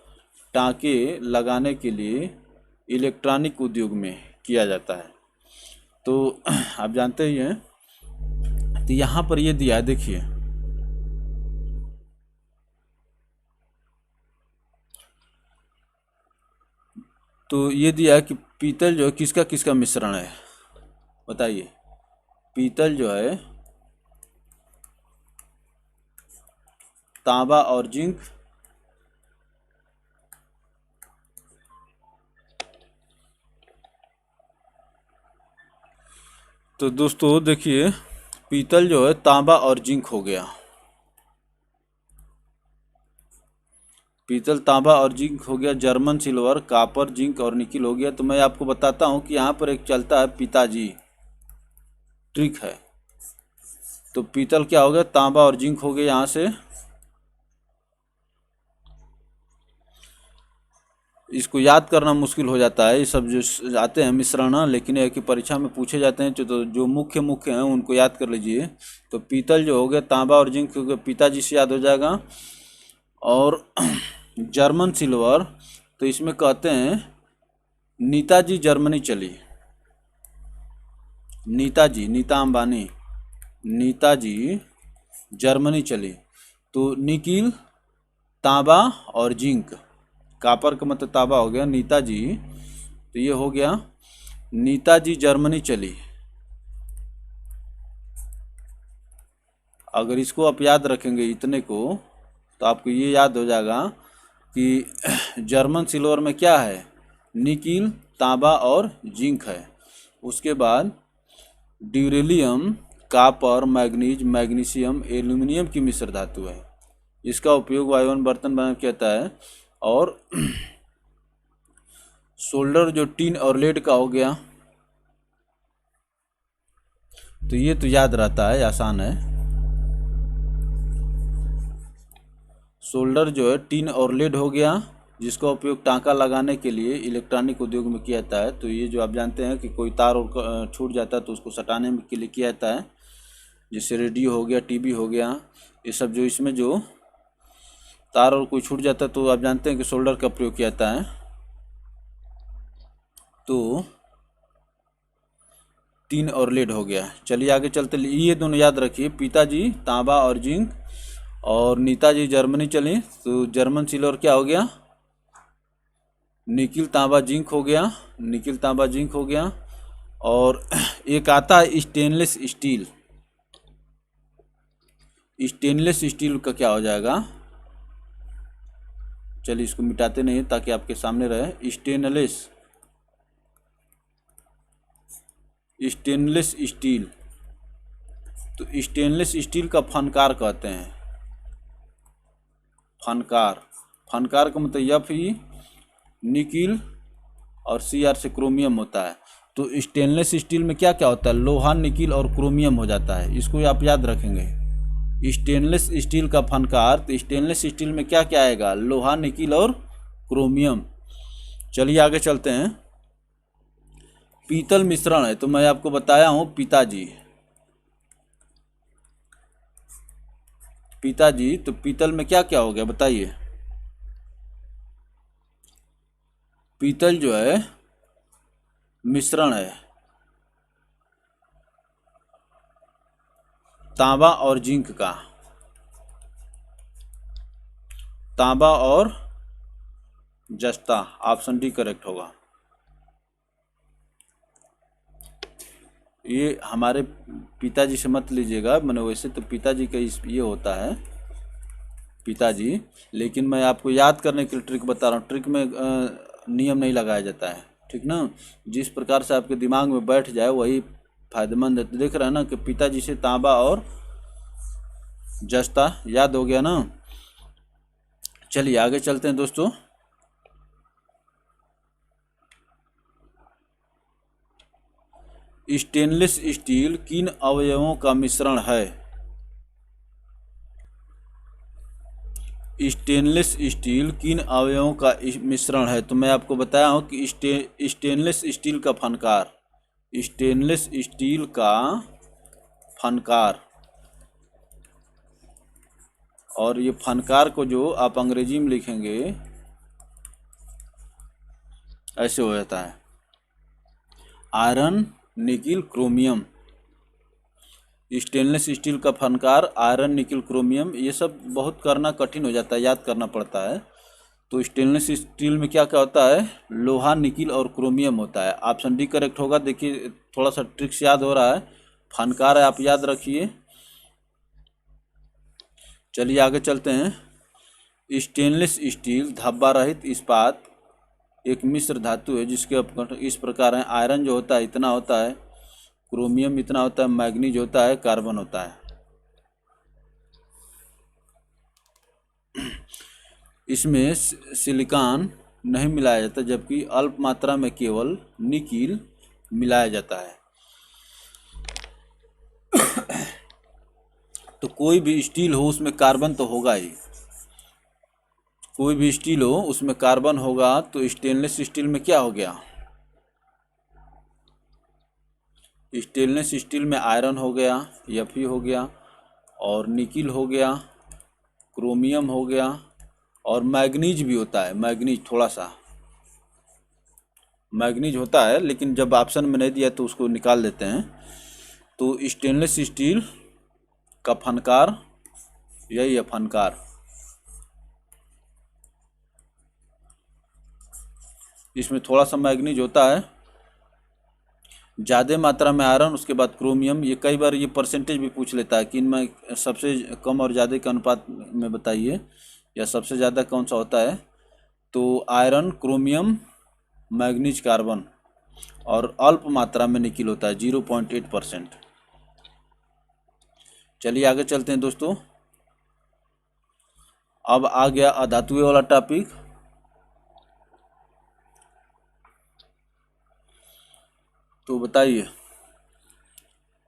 टाँके लगाने के लिए इलेक्ट्रॉनिक उद्योग में किया जाता है। तो आप जानते ही हैं। तो यहाँ पर ये दिया है, देखिए तो ये दिया है कि पीतल जो है किसका किसका मिश्रण है, बताइए। पीतल जो है तांबा और जिंक, तो दोस्तों देखिए पीतल जो है तांबा और जिंक हो गया। पीतल, तांबा और जिंक हो गया। जर्मन सिल्वर, कॉपर, जिंक और निकिल हो गया। तो मैं आपको बताता हूँ कि यहाँ पर एक चलता है पिताजी ट्रिक है। तो पीतल क्या हो गया, तांबा और जिंक हो गया। यहाँ से इसको याद करना मुश्किल हो जाता है, ये सब जो आते हैं मिश्रण, लेकिन यह कि परीक्षा में पूछे जाते हैं तो जो मुख्य मुख्य हैं उनको याद कर लीजिए। तो पीतल जो हो गया, तांबा और जिंक हो गया, पिताजी से याद हो जाएगा। और जर्मन सिल्वर, तो इसमें कहते हैं नीताजी जर्मनी चली। नीताजी, नीता अंबानी, नीताजी जर्मनी चली। तो निकिल, तांबा और जिंक, कॉपर का मतलब तांबा हो गया, नीताजी, तो ये हो गया नीताजी जर्मनी चली। अगर इसको आप याद रखेंगे इतने को तो आपको ये याद हो जाएगा कि जर्मन सिल्वर में क्या है, निकिल, तांबा और जिंक है। उसके बाद ड्यूरेलियम, कॉपर, मैग्नीज, मैग्नीशियम, एल्युमिनियम की मिश्र धातु है। इसका उपयोग वायुयान बर्तन बनाने में किया जाता है। और सोल्डर जो टीन और लेड का हो गया। तो ये तो याद रहता है, आसान है। सोल्डर जो है टिन और लेड हो गया, जिसका उपयोग टाँका लगाने के लिए इलेक्ट्रॉनिक उद्योग में किया जाता है। तो ये जो आप जानते हैं कि कोई तार और छूट जाता है तो उसको सटाने के लिए किया जाता है। जैसे रेडियो हो गया, टीवी हो गया, ये सब जो इसमें जो तार और कोई छूट जाता है तो आप जानते हैं कि सोल्डर का प्रयोग किया जाता है। तो टिन और लेड हो गया। चलिए आगे चलते, ये दोनों याद रखिए, पिताजी तांबा और जिंक, और नीताजी जर्मनी चली तो जर्मन सिल्वर क्या हो गया, निकिल तांबा जिंक हो गया, निकिल तांबा जिंक हो गया। और एक आता है स्टेनलेस स्टील, स्टेनलेस स्टील का क्या हो जाएगा, चलिए इसको मिटाते नहीं ताकि आपके सामने रहे। स्टेनलेस स्टील, तो स्टेनलेस स्टील का फनकार कहते हैं। फनकार, फनकार का मतलब एफ ई निकिल और सी आर से क्रोमियम होता है। तो स्टेनलेस स्टील में क्या क्या होता है, लोहा, निकिल और क्रोमियम हो जाता है। इसको आप याद रखेंगे, स्टेनलेस स्टील का फनकार। तो स्टेनलेस स्टील में क्या क्या आएगा, लोहा, निकिल और क्रोमियम। चलिए आगे चलते हैं। पीतल मिश्रण है, तो मैं आपको बताया हूँ पिताजी, पिताजी, तो पीतल में क्या क्या हो गया बताइए। पीतल जो है मिश्रण है तांबा और जिंक का, तांबा और जस्ता, ऑप्शन डी करेक्ट होगा। ये हमारे पिताजी से मत लीजिएगा, मैंने वैसे तो पिताजी का ये होता है पिताजी, लेकिन मैं आपको याद करने के लिए ट्रिक बता रहा हूँ। ट्रिक में नियम नहीं लगाया जाता है, ठीक ना। जिस प्रकार से आपके दिमाग में बैठ जाए वही फायदेमंद है। तो देख रहे हैं ना कि पिताजी से तांबा और जस्ता याद हो गया ना। चलिए आगे चलते हैं दोस्तों। स्टेनलेस स्टील किन अवयवों का मिश्रण है, स्टेनलेस स्टील किन अवयवों का मिश्रण है। तो मैं आपको बताया हूँ कि स्टेनलेस स्टील का फनकार, स्टेनलेस स्टील का फनकार, और ये फनकार को जो आप अंग्रेजी में लिखेंगे ऐसे हो जाता है, iron, nickel, chromium. Stainless steel का फनकार, आयरन, निकिल, क्रोमियम, ये सब बहुत करना कठिन हो जाता है, याद करना पड़ता है। तो स्टेनलेस स्टील में क्या क्या होता है, लोहा, निकिल और क्रोमियम होता है। ऑप्शन डी करेक्ट होगा। देखिए थोड़ा सा ट्रिक्स याद हो रहा है, फनकार है, आप याद रखिए। चलिए आगे चलते हैं। स्टेनलेस स्टील धब्बा रहित इस्पात एक मिश्र धातु है जिसके अपघटन इस प्रकार है। आयरन जो होता है इतना होता है, क्रोमियम इतना होता है, मैग्नीज होता है, कार्बन होता है। इसमें सिलिकॉन नहीं मिलाया जाता, जबकि अल्प मात्रा में केवल निकिल मिलाया जाता है। तो कोई भी स्टील हो उसमें कार्बन तो होगा ही, कोई भी स्टील हो उसमें कार्बन होगा। तो स्टेनलेस स्टील में क्या हो गया, स्टेनलेस स्टील में आयरन हो गया, Fe हो गया, और निकिल हो गया, क्रोमियम हो गया, और मैग्नीज भी होता है। मैग्नीज थोड़ा सा मैग्नीज होता है, लेकिन जब ऑप्शन में नहीं दिया तो उसको निकाल देते हैं। तो स्टेनलेस स्टील का फनकार यही है, फनकार। इसमें थोड़ा सा मैग्नीज होता है, ज़्यादा मात्रा में आयरन, उसके बाद क्रोमियम। ये कई बार ये परसेंटेज भी पूछ लेता है कि इनमें सबसे कम और ज़्यादा के अनुपात में बताइए, या सबसे ज़्यादा कौन सा होता है। तो आयरन, क्रोमियम, मैग्नीज, कार्बन, और अल्प मात्रा में निकिल होता है 0.8%। चलिए आगे चलते हैं दोस्तों। अब आ गया अधातुएं वाला टॉपिक। तो बताइए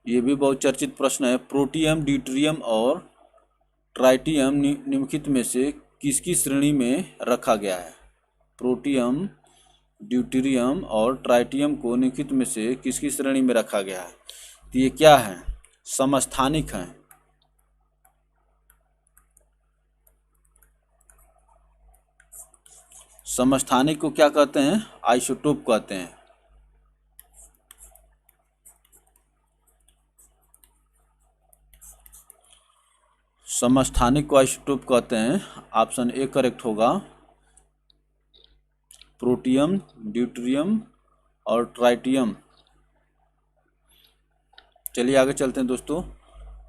ये भी बहुत चर्चित प्रश्न है। प्रोटियम, ड्यूटेरियम और ट्राइटियम निम्नलिखित में से किसकी श्रेणी में रखा गया है? प्रोटियम, ड्यूटेरियम और ट्राइटियम को निम्नलिखित में से किसकी श्रेणी में रखा गया है? तो ये क्या है? समस्थानिक हैं। समस्थानिक को क्या कहते हैं? आइसोटोप कहते हैं। समस्थानिक को आइसोटोप कहते हैं। ऑप्शन ए करेक्ट होगा। प्रोटियम, ड्यूटेरियम और ट्राइटियम। चलिए आगे चलते हैं दोस्तों।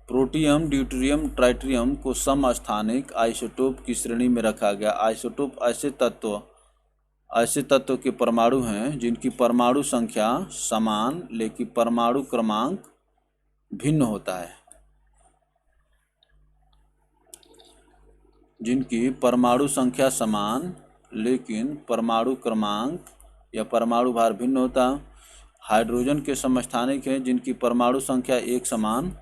प्रोटियम, ड्यूटेरियम, ट्राइटियम को समस्थानिक आइसोटोप की श्रेणी में रखा गया। आइसोटोप ऐसे तत्व के परमाणु हैं जिनकी परमाणु संख्या समान लेकिन परमाणु क्रमांक भिन्न होता है। जिनकी परमाणु संख्या समान लेकिन परमाणु क्रमांक या परमाणु भार भिन्न होता है। हाइड्रोजन के समस्थानिक हैं जिनकी परमाणु संख्या एक समान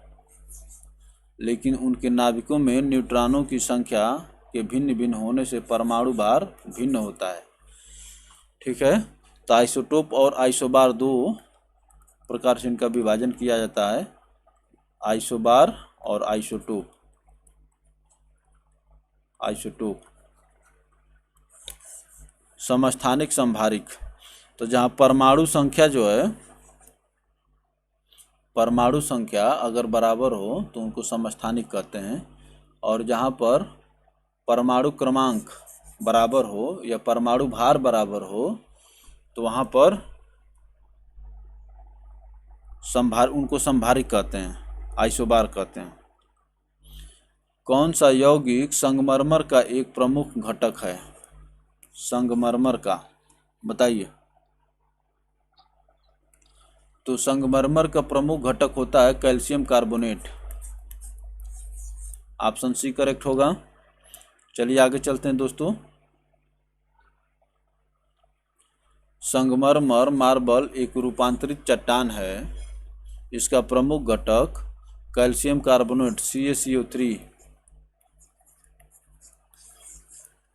लेकिन उनके नाभिकों में न्यूट्रॉनों की संख्या के भिन्न भिन्न होने से परमाणु भार भिन्न होता है। ठीक है। तो आइसोटोप और आइसोबार दो प्रकार से इनका विभाजन किया जाता है, आइसोबार और आइसोटोप। समस्थानिक, संभारिक, तो जहाँ परमाणु संख्या जो है, परमाणु संख्या अगर बराबर हो तो उनको समस्थानिक कहते हैं, और जहाँ पर परमाणु क्रमांक बराबर हो या परमाणु भार बराबर हो तो वहाँ पर उनको संभारिक कहते हैं, आइसोबार कहते हैं। कौन सा यौगिक संगमरमर का एक प्रमुख घटक है? संगमरमर का बताइए। तो संगमरमर का प्रमुख घटक होता है calcium carbonate. Option C correct होगा। चलिए आगे चलते हैं दोस्तों। संगमरमर मार्बल एक रूपांतरित चट्टान है। इसका प्रमुख घटक कैल्शियम कार्बोनेट CaCO3।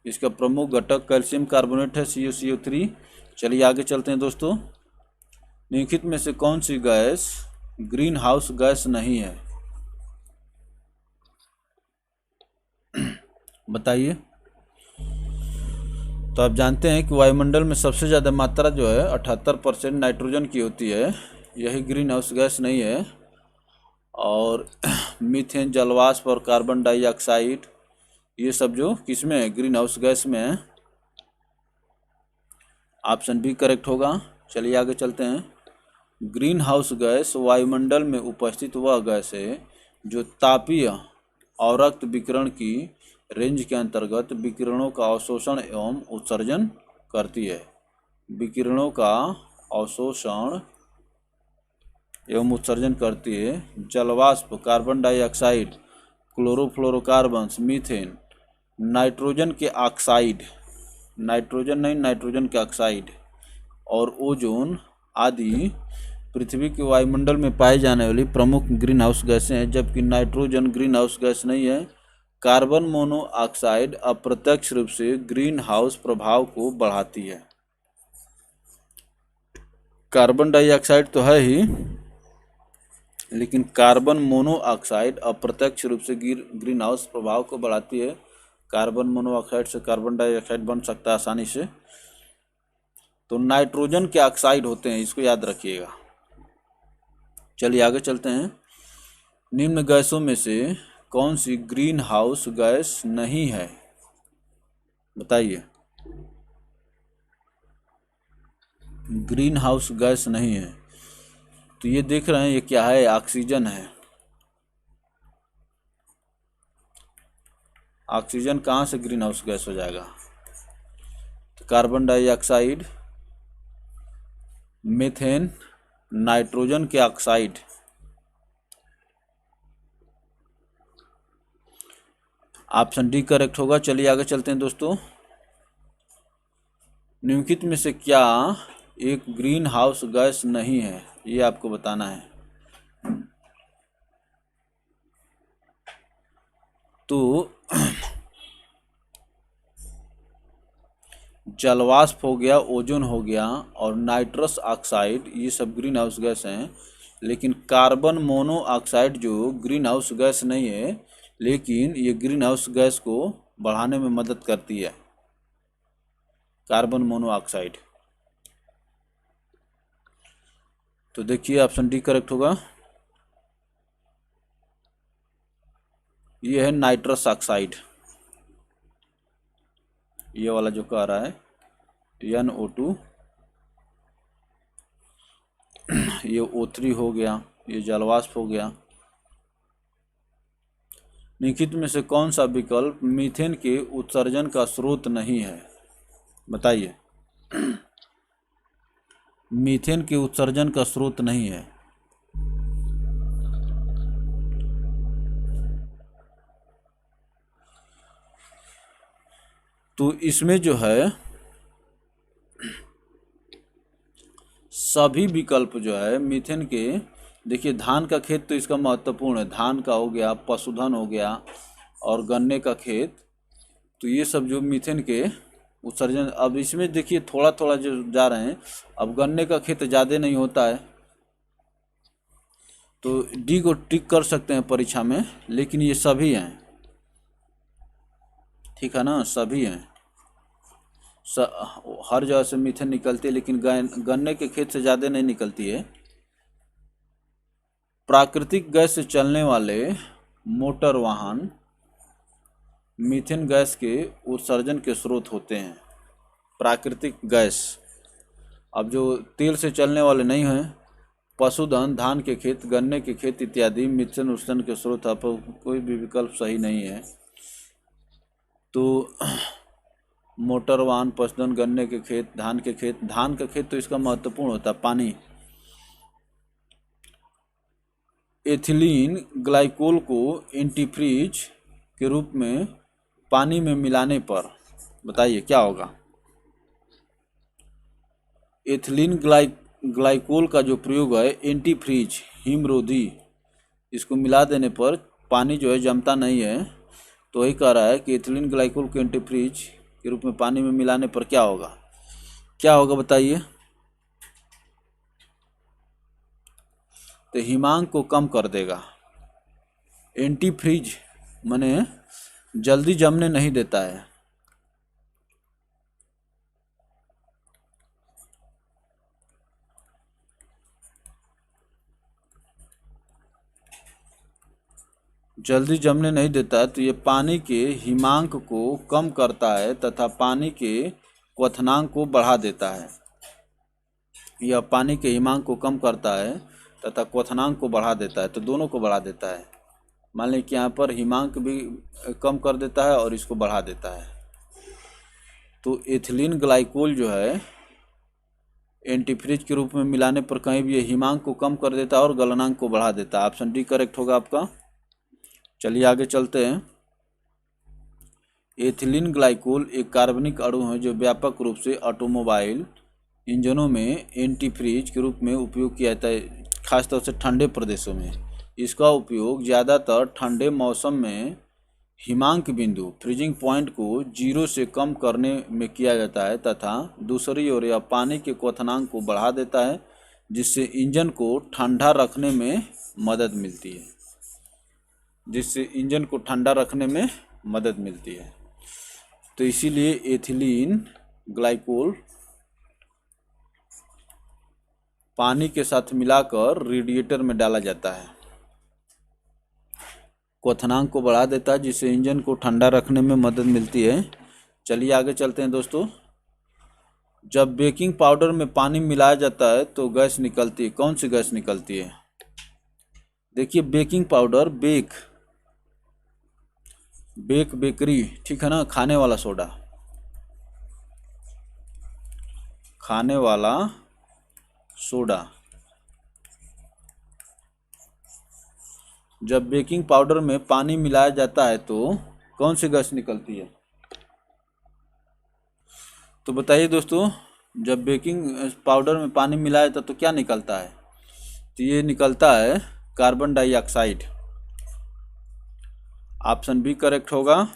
इसका प्रमुख घटक कैल्शियम कार्बोनेट है, CaCO3। चलिए आगे चलते हैं दोस्तों। निम्नलिखित में से कौन सी गैस ग्रीन हाउस गैस नहीं है? बताइए। तो आप जानते हैं कि वायुमंडल में सबसे ज़्यादा मात्रा जो है 78% नाइट्रोजन की होती है, यही ग्रीन हाउस गैस नहीं है। और मीथेन, जलवाष्प और कार्बन डाइऑक्साइड, ये सब जो किस में है? ग्रीन हाउस गैस में है। ऑप्शन बी करेक्ट होगा। चलिए आगे चलते हैं। ग्रीन हाउस गैस वायुमंडल में उपस्थित वह गैस है जो तापीय अवरक्त विकिरण की रेंज के अंतर्गत विकिरणों का अवशोषण एवं उत्सर्जन करती है। विकिरणों का अवशोषण एवं उत्सर्जन करती है। जलवाष्प, carbon dioxide, chlorofluorocarbons, methane, nitrogen के ऑक्साइड, नाइट्रोजन नहीं, नाइट्रोजन के ऑक्साइड और ओजोन आदि पृथ्वी के वायुमंडल में पाई जाने वाली प्रमुख ग्रीन हाउस गैसें हैं। जबकि नाइट्रोजन ग्रीन हाउस गैस नहीं है। कार्बन मोनोऑक्साइड अप्रत्यक्ष रूप से ग्रीन हाउस प्रभाव को बढ़ाती है। कार्बन डाइऑक्साइड तो है ही, लेकिन कार्बन मोनोऑक्साइड अप्रत्यक्ष रूप से ग्रीन हाउस प्रभाव को बढ़ाती है। कार्बन मोनोऑक्साइड से कार्बन डाइऑक्साइड बन सकता है आसानी से। तो नाइट्रोजन के ऑक्साइड होते हैं, इसको याद रखिएगा। चलिए आगे चलते हैं। निम्न गैसों में से कौन सी ग्रीन हाउस गैस नहीं है? बताइए। ग्रीन हाउस गैस नहीं है तो ये देख रहे हैं, ये क्या है? ऑक्सीजन है। ऑक्सीजन कहाँ से ग्रीन हाउस गैस हो जाएगा? तो कार्बन डाइऑक्साइड, मीथेन, नाइट्रोजन के ऑक्साइड। ऑप्शन डी करेक्ट होगा। चलिए आगे चलते हैं दोस्तों। निम्नलिखित में से क्या एक ग्रीन हाउस गैस नहीं है? ये आपको बताना है। तो जलवाष्प हो गया, ओजोन हो गया और नाइट्रस ऑक्साइड, ये सब ग्रीन हाउस गैस हैं। लेकिन कार्बन मोनोऑक्साइड जो ग्रीन हाउस गैस नहीं है, लेकिन ये ग्रीन हाउस गैस को बढ़ाने में मदद करती है, कार्बन मोनोऑक्साइड। तो देखिए ऑप्शन डी करेक्ट होगा। ये है नाइट्रस ऑक्साइड, ये वाला जो कह रहा है NO2, ये O3 हो गया, ये जलवाष्प हो गया। निम्नलिखित में से कौन सा विकल्प मीथेन के उत्सर्जन का स्रोत नहीं है? बताइए। मीथेन के उत्सर्जन का स्रोत नहीं है। तो इसमें जो है सभी विकल्प जो है मीथेन के, देखिए धान का खेत तो इसका महत्वपूर्ण है, धान का हो गया, पशुधन हो गया और गन्ने का खेत, तो ये सब जो मीथेन के उत्सर्जन, अब इसमें देखिए थोड़ा थोड़ा जो जा रहे हैं। अब गन्ने का खेत ज़्यादा नहीं होता है, तो डी को टिक कर सकते हैं परीक्षा में, लेकिन ये सभी हैं, ठीक है ना, सभी हैं। हर जगह से मीथेन निकलती है, लेकिन गन्ने के खेत से ज़्यादा नहीं निकलती है। प्राकृतिक गैस से चलने वाले मोटर वाहन मीथेन गैस के उत्सर्जन के स्रोत होते हैं। प्राकृतिक गैस, अब जो तेल से चलने वाले नहीं हैं, पशुधन, धान के खेत, गन्ने के खेत इत्यादि मीथेन उत्सर्जन के स्रोत, आप कोई भी विकल्प सही नहीं है। तो मोटर वाहन, पशुधन, गन्ने के खेत, धान के खेत, धान का खेत तो इसका महत्वपूर्ण होता है पानी। एथिलीन ग्लाइकोल को एंटीफ्रीज के रूप में पानी में मिलाने पर बताइए क्या होगा? एथिलीन ग्लाइकोल का जो प्रयोग है, एंटीफ्रीज, हिमरोधी, इसको मिला देने पर पानी जो है जमता नहीं है। तो वही कह रहा है कि एथिलीन ग्लाइकोल को एंटीफ्रीज के रूप में पानी में मिलाने पर क्या होगा? क्या होगा बताइए? तो हिमांक को कम कर देगा। एंटीफ्रीज माने जल्दी जमने नहीं देता है। जल्दी जमने नहीं देता है, तो ये पानी के हिमांक को कम करता है तथा पानी के क्वथनांक को बढ़ा देता है। यह पानी के हिमांक को कम करता है तथा क्वथनांक को बढ़ा देता है, तो दोनों को बढ़ा देता है। मान लें कि यहाँ पर हिमांक भी कम कर देता है और इसको बढ़ा देता है। तो एथिलीन ग्लाइकोल जो है एंटीफ्रीज के रूप में मिलाने पर कहीं भी ये हिमांक को कम कर देता है और गलनांक को बढ़ा देता है। ऑप्शन डी करेक्ट होगा आपका। चलिए आगे चलते हैं। एथिलीन ग्लाइकोल एक कार्बनिक अणु है जो व्यापक रूप से ऑटोमोबाइल इंजनों में एंटीफ्रीज के रूप में उपयोग किया जाता है, खासतौर से ठंडे प्रदेशों में। इसका उपयोग ज़्यादातर ठंडे मौसम में हिमांक बिंदु, फ्रीजिंग पॉइंट को 0 से कम करने में किया जाता है तथा दूसरी ओर यह पानी के क्वथनांक को बढ़ा देता है, जिससे इंजन को ठंडा रखने में मदद मिलती है, तो इसीलिए एथिलीन ग्लाइकोल पानी के साथ मिलाकर रेडिएटर में डाला जाता है, क्वथनांक को बढ़ा देता है, जिससे इंजन को ठंडा रखने में मदद मिलती है। चलिए आगे चलते हैं दोस्तों। जब बेकिंग पाउडर में पानी मिलाया जाता है तो गैस निकलती है, कौन सी गैस निकलती है? देखिए बेकिंग पाउडर, बेकरी, ठीक है ना, खाने वाला सोडा, खाने वाला सोडा। जब बेकिंग पाउडर में पानी मिलाया जाता है तो कौन सी गैस निकलती है? तो बताइए दोस्तों, जब बेकिंग पाउडर में पानी मिलाया जाता है तो क्या निकलता है? तो ये निकलता है carbon dioxide. Option B correct होगा।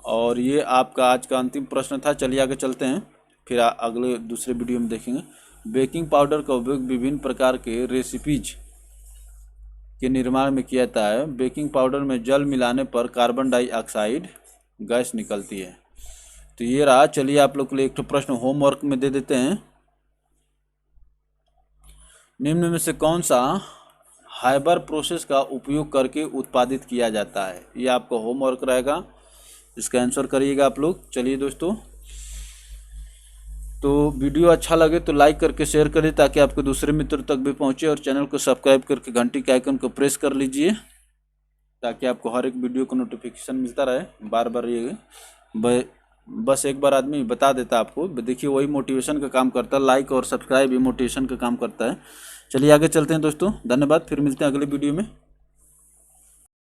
और ये आपका आज का अंतिम प्रश्न था। चलिए आगे चलते हैं, फिर अगले दूसरे वीडियो में देखेंगे। बेकिंग पाउडर का उपयोग विभिन्न प्रकार के रेसिपीज के निर्माण में किया जाता है। बेकिंग पाउडर में जल मिलाने पर कार्बन डाइऑक्साइड गैस निकलती है। तो ये रहा। चलिए आप लोग के लिए एक तो प्रश्न होमवर्क में दे देते हैं। निम्न में से कौन सा हाइबर प्रोसेस का उपयोग करके उत्पादित किया जाता है? ये आपका होमवर्क रहेगा, इसका आंसर करिएगा आप लोग। चलिए दोस्तों, तो वीडियो अच्छा लगे तो लाइक करके शेयर करिए ताकि आपके दूसरे मित्र तक भी पहुंचे, और चैनल को सब्सक्राइब करके घंटी के आइकन को प्रेस कर लीजिए ताकि आपको हर एक वीडियो का नोटिफिकेशन मिलता रहे। बार बार ये बस एक बार आदमी बता देता आपको, देखिए वही मोटिवेशन का काम करता है। लाइक और सब्सक्राइब भी मोटिवेशन का काम करता है। चलिए आगे चलते हैं दोस्तों, धन्यवाद। फिर मिलते हैं अगले वीडियो में।